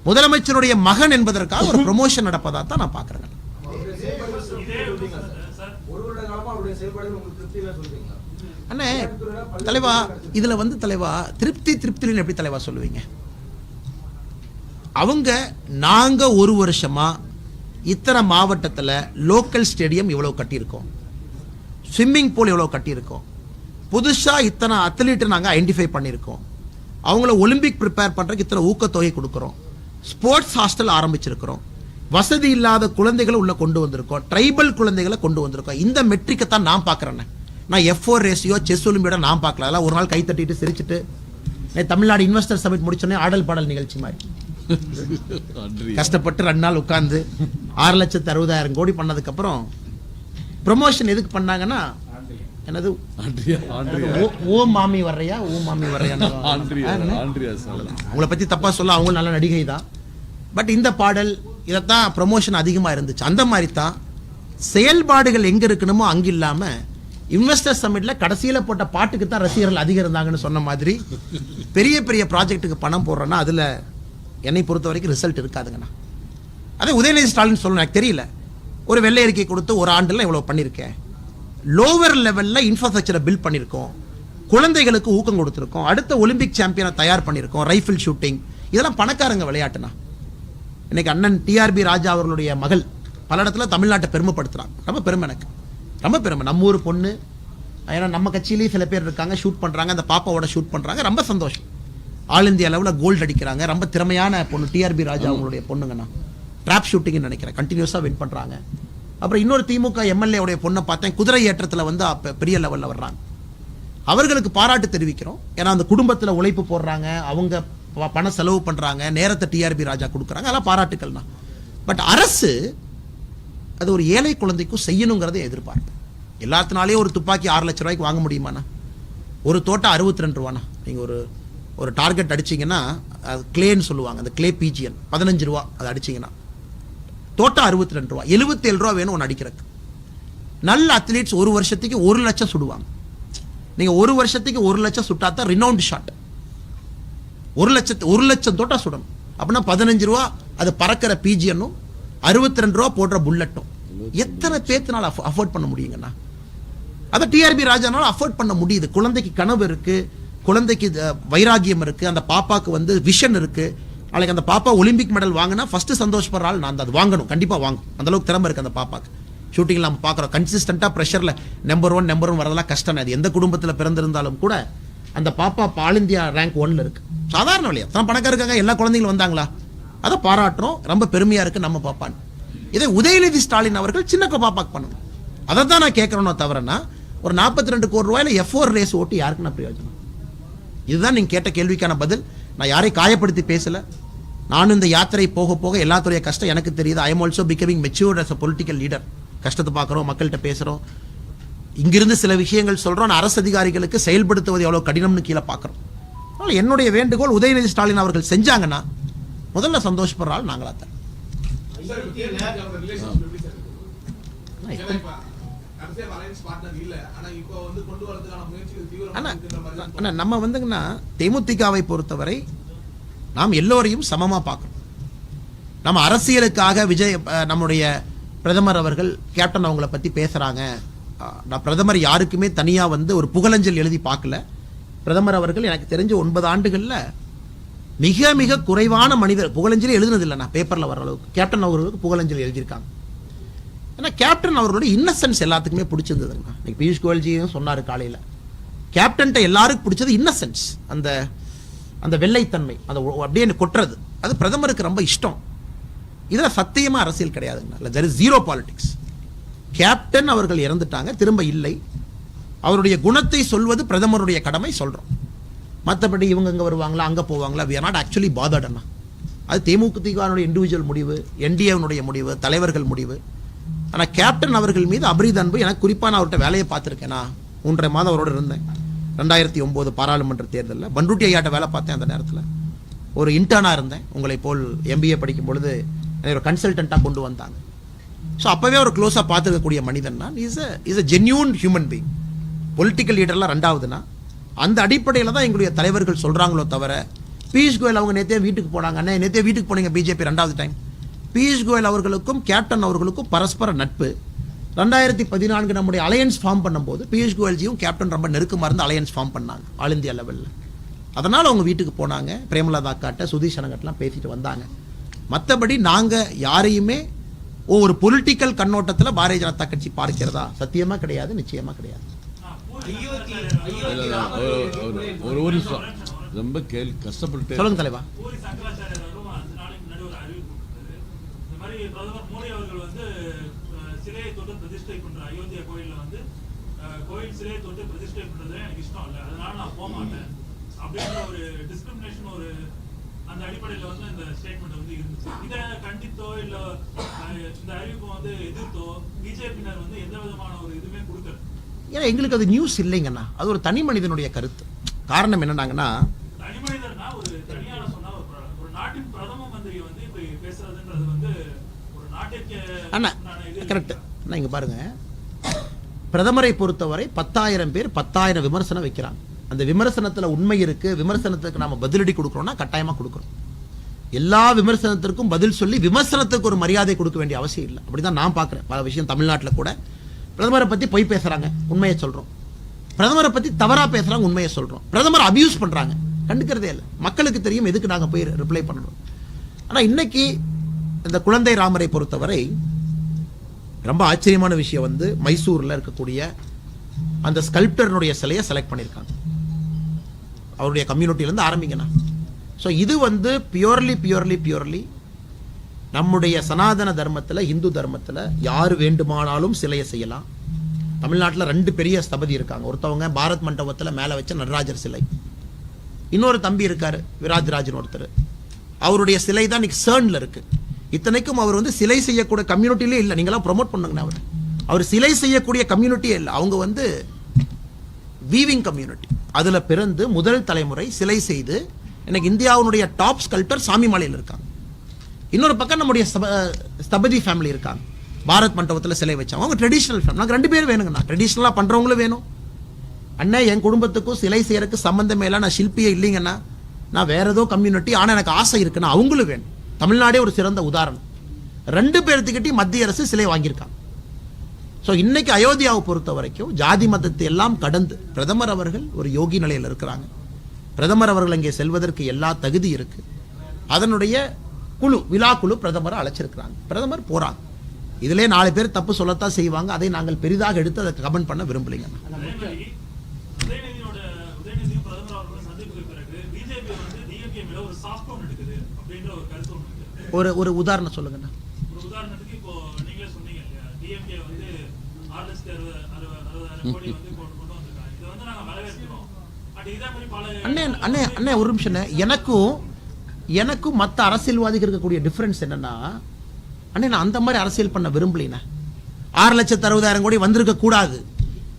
S1: முதலமைச்சருடைய மகன் என்பதற்காக ஒரு ப்ரொமோஷன் நடப்பதா தான் நான் பாக்குறேன். அண்ணே தலைவா, இதுல வந்து தலைவா திருப்தின்னு எப்படி தலைவா சொல்லுவீங்க? அவங்க நாங்க ஒரு வருஷமா இத்தனை மாவட்டத்தில் லோக்கல் ஸ்டேடியம் இவ்வளவு கட்டியிருக்கோம், ஸ்விம்மிங் பூல் இவ்வளவு கட்டியிருக்கோம், புதுசா இத்தனை அத்லீட்டை நாங்கள் ஐடென்டிஃபை பண்ணியிருக்கோம், அவங்கள ஒலிம்பிக் ப்ரிப்பேர் பண்றதுக்கு இத்தனை ஊக்கத்தொகை கொடுக்குறோம், ஸ்போர்ட்ஸ் ஹாஸ்டல் ஆரம்பிச்சிருக்கிறோம், வசதி இல்லாத குழந்தைகளை உள்ள கொண்டு வந்திருக்கோம், ட்ரைபல் குழந்தைகளை கொண்டு வந்திருக்கோம். இந்த மெட்ரிக்கை தான் நான் பார்க்குறேன். நான் F4 ரேஸியோ செஸ் ஒலிம்பியோட நான் பார்க்கல. அதெல்லாம் ஒரு நாள் கை தட்டிட்டு சிரிச்சுட்டு தமிழ்நாடு இன்வெஸ்டர் சமிட் முடிச்சோடனே ஆடல் பாடல் நிகழ்ச்சி மாதிரி கஷ்டப்பட்டு 2 நாள் உட்கார்ந்து 6,60,000 கோடி பண்ணதுக்கு அப்புறம் ப்ரொமோஷன் எதுக்கு பண்ணாங்கன்னா, என்னது ஓ மாமி வர்றையா, ஓ மாமி வர்றையா, அவங்கள பத்தி தப்பா சொல்ல, அவங்க நல்ல நடிகை தான். பட் இந்த பாடல் இதைத்தான் ப்ரொமோஷன் அதிகமா இருந்துச்சு. அந்த மாதிரி தான் செயல்பாடுகள் எங்க இருக்கணுமோ அங்க இல்லாம இன்வெஸ்டர் சமிட்ல கடைசியில போட்ட பாட்டுக்கு தான் ரசிகர்கள் அதிகம் இருந்தாங்கன்னு சொன்ன மாதிரி பெரிய பெரிய ப்ராஜெக்ட்டுக்கு பணம் போடுறோன்னா அதுல என்னை பொறுத்த வரைக்கும் ரிசல்ட் இருக்காதுங்கண்ணா. அதே உதயநிதி ஸ்டாலின் சொல்லணும், எனக்கு தெரியல. ஒரு வெள்ளை அறிக்கை கொடுத்து ஒரு ஆண்டுல இவ்வளவு பண்ணியிருக்கேன், லோவர் லெவல்ல இன்ஃப்ராஸ்ட்ரக்சரை பில்ட் பண்ணியிருக்கோம், குழந்தைகளுக்கு ஊக்கம் கொடுத்துருக்கோம், அடுத்த ஒலிம்பிக் சாம்பியனை தயார் பண்ணியிருக்கோம், ரைஃபிள் ஷூட்டிங், இதெல்லாம் பணக்காரங்க விளையாட்டுனா. இன்னைக்கு அண்ணன் TRB ராஜா அவர்களுடைய மகள் பல இடத்துல தமிழ்நாட்டை பெருமைப்படுத்துறாங்க. ரொம்ப பெருமை, எனக்கு ரொம்ப பெருமை. நம்ம ஊர் பொண்ணு, ஏன்னா நம்ம கட்சியிலேயே சில பேர் இருக்காங்க, ஷூட் பண்றாங்க, அந்த பாப்பாவோட ஷூட் பண்றாங்க, ரொம்ப சந்தோஷம். ஆல் இந்தியா லெவலில் கோல்டு அடிக்கிறாங்க. ரொம்ப திறமையான பொண்ணு TRB ராஜா அவங்களுடைய பொண்ணுங்கண்ணா. ட்ராப் ஷூட்டிங் நினைக்கிறேன், கண்டினியூஸாக வின் பண்றாங்க. அப்புறம் இன்னொரு திமுக MLA உடைய பொண்ணை பார்த்தேன், குதிரை ஏற்றத்தில் வந்து பெரிய லெவலில் வர்றாங்க. அவர்களுக்கு பாராட்டு தெரிவிக்கிறோம். ஏன்னா அந்த குடும்பத்தில் உழைப்பு போடுறாங்க, அவங்க பண செலவு பண்றாங்க, நேரத்தை TRB ராஜா கொடுக்குறாங்க, அதெல்லாம் பாராட்டுக்கள்னா. பட் அரசு அது ஒரு ஏழை குழந்தைக்கும் செய்யணுங்கிறத எதிர்பார்ப்பு. எல்லாத்தினாலேயும் ஒரு துப்பாக்கி 6 லட்சம் ரூபாய்க்கு வாங்க முடியுமாண்ணா? ஒரு தோட்டம் 62 ரூபாண்ணா. நீங்க ஒரு டார்கெட் அடிச்சீங்கன்னா, அது கிளேன்னு சொல்லுவாங்க, அந்த கிளே PGN 15 ரூபா, அது அடிச்சீங்கன்னா தோட்டம் 62 ரூபா, 77 ரூபா வேணும் ஒன்று அடிக்கிறதுக்கு. நல்ல அத்லீட்ஸ் ஒரு வருஷத்துக்கு 1 லட்சம் சுடுவாங்க. நீங்க ஒரு வருஷத்துக்கு 1 லட்சம் சுட்டாதான் ரினவுண்ட் ஷாட். 1 லட்சம் தோட்டம் சுடணும் அப்படின்னா 15 ரூபா அது பறக்கிற PGN-ம் 62 ரூபா போடுற புல்லட்டும். எத்தனை பேத்தினால அஃபோர்ட் பண்ண முடியுங்கண்ணா? அதை TRB ராஜானால அஃபோர்ட் பண்ண முடியுது. குழந்தைக்கு கனவு இருக்கு, குழந்தைக்கு வைராகியம் இருக்கு, அந்த பாப்பாக்கு வந்து விஷன் இருக்கு. நாளைக்கு அந்த பாப்பா ஒலிம்பிக் மெடல் வாங்கினா ஃபர்ஸ்ட் சந்தோஷப்படுற ஆள் நான். அது வாங்கணும், கண்டிப்பா வாங்கும். அந்த அளவுக்கு திறமை இருக்கு அந்த பாப்பாக்கு. ஷூட்டிங்ல நம்ம பார்க்குறோம், கன்சிஸ்டண்டா ப்ரெஷர்ல நம்பர் ஒன் வரதெல்லாம் கஷ்டம். அது எந்த குடும்பத்தில் பிறந்திருந்தாலும் கூட அந்த பாப்பா ஆல் இந்தியா ரேங்க் 1ல இருக்கு. சாதாரண வழியா தான் பணக்கார இருக்காங்க, எல்லா குழந்தைங்களும் வந்தாங்களா, அதை பாராட்டுறோம், ரொம்ப பெருமையா இருக்கு நம்ம பாப்பான்னு. இதை உதயநிதி ஸ்டாலின் அவர்கள் சின்ன பாப்பாக்கு பண்ணணும். அதை தான் நான் கேட்கறேனோ தவிரனா, ஒரு 42 கோடி ரூபாயில F4 ரேஸ் ஓட்டி யாருக்குன்னா பிரயோஜனம்? இதுதான் நீங்க கேட்ட கேள்விக்கான பதில். நான் யாரையும் காயப்படுத்தி பேசல. நானும் இந்த யாத்திரை போக போக எல்லாத்துடைய கஷ்டம் எனக்கு தெரியுது. I am also becoming matured as a political leader. கஷ்டத்தை பார்க்குறோம், மக்கள்கிட்ட பேசுறோம், இங்கிருந்து சில விஷயங்கள் சொல்றோம். அரசு அதிகாரிகளுக்கு செயல்படுத்துவது எவ்வளவு கடினம்னு கீழே பார்க்குறோம். அதனால என்னுடைய வேண்டுகோள், உதயநிதி ஸ்டாலின் அவர்கள் செஞ்சாங்கன்னா முதல்ல சந்தோஷப்படுற ஆள் நாங்களா தான். நம்ம வந்துங்கன்னா தேமுதிகவை பொறுத்தவரை நாம் எல்லோரையும் சமமா பார்க்கணும். நம்ம அரசியலுக்காக நம்முடைய பிரதமர் அவர்கள் கேப்டன் அவங்கள பத்தி பேசுறாங்க. நான் பிரதமர் யாருக்குமே தனியா வந்து ஒரு புகழஞ்சல் எழுதி பார்க்கல. பிரதமர் அவர்கள் எனக்கு தெரிஞ்ச 9 ஆண்டுகள்ல மிக மிக குறைவான மனிதர் புகழஞ்சலி எழுதுனது இல்லை. நான் பேப்பர்ல வர அளவுக்கு கேப்டன் அவர்களுக்கு புகழஞ்சலி எழுதியிருக்காங்க. ஏன்னா கேப்டன் அவர்களுடைய இன்னசென்ஸ் எல்லாத்துக்குமே பிடிச்சிருந்ததுங்கண்ணா. இன்னைக்கு பியூஷ் கோயல்ஜியும் சொன்னார் காலையில், கேப்டன்ட்ட எல்லாருக்கும் பிடிச்சது இன்னசென்ஸ், அந்த அந்த வெள்ளைத்தன்மை, அந்த அப்படியே கொட்டுறது, அது பிரதமருக்கு ரொம்ப இஷ்டம். இதில் சத்தியமாக அரசியல் கிடையாதுங்கண்ணா. There is zero politics. Captain அவர்கள் இறந்துட்டாங்க, திரும்ப இல்லை. அவருடைய குணத்தை சொல்வது பிரதமருடைய கடமை, சொல்கிறோம். மற்றபடி இவங்க இங்கே வருவாங்களா, அங்கே போவாங்களா, we are not actually bothered அண்ணா. அது தேமுதிகனுடைய இண்டிவிஜுவல் முடிவு, என்டிஏனுடைய முடிவு, தலைவர்கள் முடிவு. ஆனால் கேப்டன் அவர்கள் மீது அபரித அன்பு. எனக்கு குறிப்பாக நான் அவர்கிட்ட வேலையை பார்த்துருக்கேன். நான் 1.5 மாதம் அவரோட இருந்தேன். 2009 பாராளுமன்ற தேர்தலில் பண்ருட்டி ஐயாட்ட வேலை பார்த்தேன். அந்த நேரத்தில் ஒரு இன்டர்னாக இருந்தேன். உங்களை போல் MBA படிக்கும் பொழுது என்னை ஒரு கன்சல்டண்ட்டாக கொண்டு வந்தாங்க. ஸோ அப்போவே ஒரு க்ளோஸாக பார்த்துக்கக்கூடிய மனிதன் தான். Is a genuine human being. Political லீடர்லாம் ரெண்டாவதுன்னா அந்த அடிப்படையில் தான் எங்களுடைய தலைவர்கள் சொல்கிறாங்களோ தவிர, பியூஷ் கோயல் அவங்க நேற்றே வீட்டுக்கு போனாங்க, அண்ணே நேற்றே வீட்டுக்கு போனீங்க பிஜேபி 2வது டைம். பியூஷ் கோயல் அவர்களுக்கும் கேப்டன் அவர்களுக்கும் பரஸ்பர நட்பு. 2014 நம்முடைய அலையன்ஸ் ஃபார்ம் பண்ணும்போது பியூஷ் கோயல்ஜியும் கேப்டன் ரொம்ப நெருக்கமாக இருந்து அலையன்ஸ் ஃபார்ம் பண்ணாங்க ஆல் இந்தியா லெவலில். அதனால் அவங்க வீட்டுக்கு போனாங்க, பிரேமலதா காட்ட, சுதீஷ் அனகட்லாம் பேசிட்டு வந்தாங்க. மற்றபடி நாங்கள் யாரையுமே ஒரு பொலிட்டிக்கல் கண்ணோட்டத்தில் பாரதிய ஜனதா கட்சி பார்க்கிறதா சத்தியமாக கிடையாது, நிச்சயமாக கிடையாது.
S5: ஒரு நிமிஷம் ரொம்ப கஷ்டப்பட்டு
S1: சொல்லுங்க தலைவா.
S6: பிரதமர் மோடி அவர்கள் வந்து சிலையை தொட்டு பிரதிஷ்டை பண்ற அயோத்தியா கோயில்ல வந்து கோயில் சிலையை தொட்டு பிரதிஷ்டை பண்றது எனக்கு இஷ்டம் இல்லை, அதனால நான் போக மாட்டேன் அப்படின்ற ஒரு டிஸ்கிரிமினேஷன், ஒரு அந்த அடிப்படையில் வந்து இந்த ஸ்டேட்மெண்ட் வந்து இருந்துச்சு. இதை கண்டித்தோ இல்ல இந்த அறிவிப்பை வந்து எதிர்த்தோ பிஜேபியினர் வந்து எந்த விதமான ஒரு இதுவுமே கொடுக்கல.
S1: ஏன்னா எங்களுக்கு அது நியூஸ் இல்லைங்கண்ணா, அது ஒரு தனி மனிதனுடைய கருத்து. காரணம் என்னன்னாங்கன்னா,
S6: தனி மனிதர்னா ஒரு தனியான சொன்னா ஒரு நாட்டின் பிரதம மந்திரி வந்து இப்படி பேசுறதுன்றது வந்து ஒரு நாட்டிற்கு
S1: அண்ணா கரெக்ட். அண்ணா இங்க பாருங்க, பிரதமரை பொறுத்தவரை 10,000 பேர் 10,000 விமர்சனம் வைக்கிறாங்க. அந்த விமர்சனத்தில் உண்மை இருக்கு, விமர்சனத்துக்கு நாம பதிலடி கொடுக்குறோம்னா கட்டாயமா கொடுக்குறோம். எல்லா விமர்சனத்திற்கும் பதில் சொல்லி விமர்சனத்துக்கு ஒரு மரியாதை கொடுக்க வேண்டிய அவசியம் இல்லை. அப்படிதான் நான் பார்க்குறேன். பல விஷயம் தமிழ்நாட்டில் கூட பிரதமரை பற்றி பொய் பேசுறாங்க, உண்மையை சொல்றோம். பிரதமரை பற்றி தவறா பேசுறாங்க, உண்மையை சொல்றோம். பிரதமர் அபியூஸ் பண்றாங்க, கண்டுக்கிறதே இல்லை. மக்களுக்கு தெரியும் எதுக்கு நாங்கள் போய் ரிப்ளை பண்ணணும். ஆனால் இன்னைக்கு இந்த குழந்தை ராமரை பொறுத்தவரை ரொம்ப ஆச்சரியமான விஷயம் வந்து மைசூரில் இருக்கக்கூடிய அந்த ஸ்கல்ப்டர்னுடைய சிலையை செலக்ட் பண்ணியிருக்காங்க. அவருடைய கம்யூனிட்டியிலேருந்து ஆரம்பிங்கண்ணா. ஸோ இது வந்து பியூர்லி நம்முடைய சனாதன தர்மத்தில், இந்து தர்மத்தில் யார் வேண்டுமானாலும் சிலையை செய்யலாம். தமிழ்நாட்டில் 2 பெரிய ஸ்தபதி இருக்காங்க. ஒருத்தவங்க பாரத் மண்டபத்தில் மேலே வச்ச நடராஜர் சிலை, இன்னொரு தம்பி இருக்காரு விராஜ்ராஜன் ஒருத்தர், அவருடைய சிலை தான் இன்னைக்கு CERN இருக்கு. இத்தனைக்கும் அவர் வந்து சிலை செய்யக்கூடிய கம்யூனிட்டிலே இல்லை. நீங்களாம் ப்ரொமோட் பண்ணுங்கண்ணா. அவர் சிலை செய்யக்கூடிய கம்யூனிட்டியே இல்லை. அவங்க வந்து வீவிங் கம்யூனிட்டி. அதில் பிறந்து முதல் தலைமுறை சிலை செய்து இன்னைக்கு இந்தியாவுடைய டாப் ஸ்கல்ப்டர் சாமிமலையில் இருக்காங்க. இன்னொரு பக்கம் நம்முடைய ஸ்தபதி ஃபேமிலி இருக்காங்க, பாரத் மண்டபத்தில் சிலை வச்சாங்க. அவங்க ட்ரெடிஷ்னல் ஃபேமிலி. நாங்கள் 2 பேரும் வேணுங்கண்ணா, ட்ரெடிஷ்னலாக பண்ணுறவங்களும் வேணும். அண்ணா என் குடும்பத்துக்கும் சிலை செய்யறதுக்கு சம்மந்தமே இல்லை, நான் சிற்பியே இல்லைங்கண்ணா, நான் வேற ஏதோ கம்யூனிட்டி, ஆனால் எனக்கு ஆசை இருக்குன்னா அவங்களும் வேணும். தமிழ்நாடே ஒரு சிறந்த உதாரணம். 2 பேர்த்துக்கிட்டையும் மத்திய அரசு சிலை வாங்கியிருக்காங்க. ஸோ இன்னைக்கு அயோத்தியாவை பொறுத்த வரைக்கும் ஜாதி மதத்தை எல்லாம் கடந்து பிரதமர் அவர்கள் ஒரு யோகி நிலையில் இருக்கிறாங்க. பிரதமர் அவர்கள் அங்கே செல்வதற்கு எல்லா தகுதி இருக்கு. அதனுடைய குழு, விழா குழு பிரதமரை அழைச்சிருக்கிறாங்க. பிரதமர் போறாங்க. இதிலே 4 பேர் தப்பு சொல்லத்தான் செய்வாங்க. அதை நாங்கள் பெரிதாக எடுத்து அதை கமெண்ட் பண்ண விரும்பலைங்க.
S6: உதயநிதியும் பிரதமர் அவர்களும் சந்திப்புக்கு பிறகு பிஜேபி வந்து டிஎம்கே மேல ஒரு சாஃப்ட் டவுன் எடுக்குது அப்படின்ற ஒரு கருத்து ஒன்று.
S1: ஒரு உதாரணம் சொல்லுங்கண்ணா.
S6: ஒரு உதாரணத்துக்கு இப்போ நீங்களே சொன்னீங்க இல்லையா, டிஎம்கே வந்து 6,60,000 கோடி வந்து கொண்டு வந்திருக்காங்க. இதை வந்து நாங்க வரவேற்கிறோம். பட் இதே மாதிரி பல
S1: அண்ணே ஒரு நிமிஷம். எனக்கும் மற்ற அரசியல்வாதிகள் இருக்கக்கூடிய டிஃபரன்ஸ் என்னன்னா, அண்ணே நான் அந்த மாதிரி அரசியல் பண்ண விரும்பலைண்ணே. 6,60,000 கோடி வந்திருக்க கூடாது.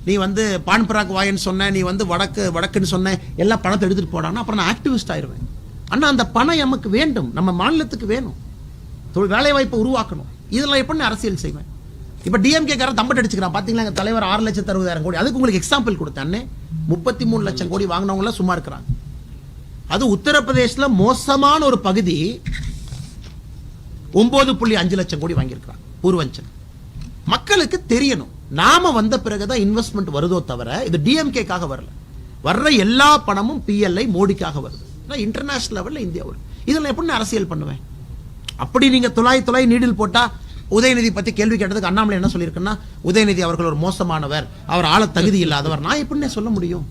S1: நீ வந்து பான் பராக் வாயன்னு சொன்ன, நீ வந்து வடக்குன்னு சொன்ன, எல்லா பணத்தை எடுத்துட்டு போடான்னா அப்புறம் நான் ஆக்டிவிஸ்ட் ஆயிடுவேன். அண்ணா அந்த பணம் நமக்கு வேண்டும், நம்ம மாநிலத்துக்கு வேணும், வேலை வாய்ப்பை உருவாக்கணும். இதெல்லாம் எப்படி அரசியல் செய்வேன்? இப்போ டிஎம்கே காரன் தம்பட்டு அடிச்சுக்கிறான் பார்த்தீங்களா, எங்கள் தலைவர் 6,60,000 கோடி. அதுக்கு உங்களுக்கு எக்ஸாம்பிள் கொடுத்தேன். அண்ணே 33 லட்சம் கோடி வாங்கினவங்களாம் சும்மா இருக்கிறாங்க. அது உத்தரப்பிரதேசத்தில் மோசமான ஒரு பகுதி 9.5 லட்சம் கோடி வாங்கியிருக்கிறாங்க பூர்வஞ்சன். மக்களுக்கு தெரியணும். நாம வந்த பிறகுதான் இன்வெஸ்ட்மெண்ட் வருதோ தவிர இது டிஎம்கேக்காக வரல. வர்ற எல்லா பணமும் பிஎல்ஐ மோடிக்காக வருது. இன்டர்நேஷனல் லெவலில் இந்தியா வரும். இதில் எப்படி அரசியல் பண்ணுவேன்? அப்படி நீங்க துளாய் நீடில் போட்டா உதயநிதி பத்தி கேள்வி கேட்டதுக்கு அண்ணாமலை என்ன சொல்லியிருக்குன்னா, உதயநிதி அவர்கள் ஒரு மோசமானவர், அவர் ஆள தகுதி இல்லாதவர். நான் எப்படின்னே சொல்ல முடியும்?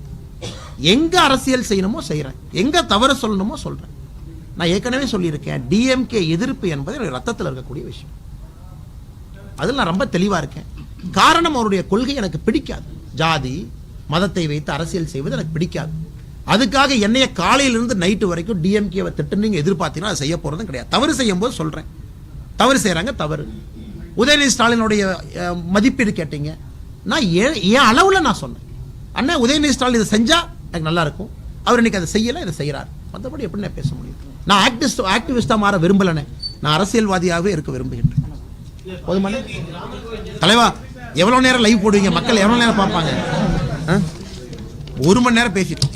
S1: எங்க அரசியல் செய்யணுமோ செய்யறேன், எங்க தவறு சொல்லணுமோ சொல்றேன். நான் ஏற்கனவே சொல்லியிருக்கேன், டிஎம்கே எதிர்ப்பு என்பது என்னுடைய ரத்தத்தில் இருக்கக்கூடிய விஷயம். அதில் நான் ரொம்ப தெளிவா இருக்கேன். காரணம், அவருடைய கொள்கை எனக்கு பிடிக்காது. ஜாதி மதத்தை வைத்து அரசியல் செய்வது எனக்கு பிடிக்காது. அதுக்காக என்னைய காலையிலிருந்து நைட்டு வரைக்கும் டிஎம்கேவை திட்டு நீங்க எதிர்பார்த்தீங்கன்னா அதை செய்ய போறதும் கிடையாது. தவறு செய்யும் போது சொல்றேன், தவறு செய்யறாங்க, தவறு. உதயநிதி ஸ்டாலினுடைய மதிப்பீடு கேட்டீங்க, நான் என் அளவுல நான் சொன்னேன். அண்ணா உதயநிதி ஸ்டாலின் இதை செஞ்சா எனக்கு நல்லா இருக்கும், அவர் இன்னைக்கு அதை செய்யல, இதை செய்யறாரு. மற்றபடி எப்படி நான் பேச முடியும்? நான் ஆக்டிவிஸ்டா மாற விரும்பலனே, நான் அரசியல்வாதியாகவே இருக்க விரும்புகின்றேன். போதுமான தலைவா, எவ்வளவு நேரம் லைவ் போடுவீங்க? மக்கள் எவ்வளவு நேரம் பார்ப்பாங்க? 1 மணி நேரம் பேசிட்டோம்.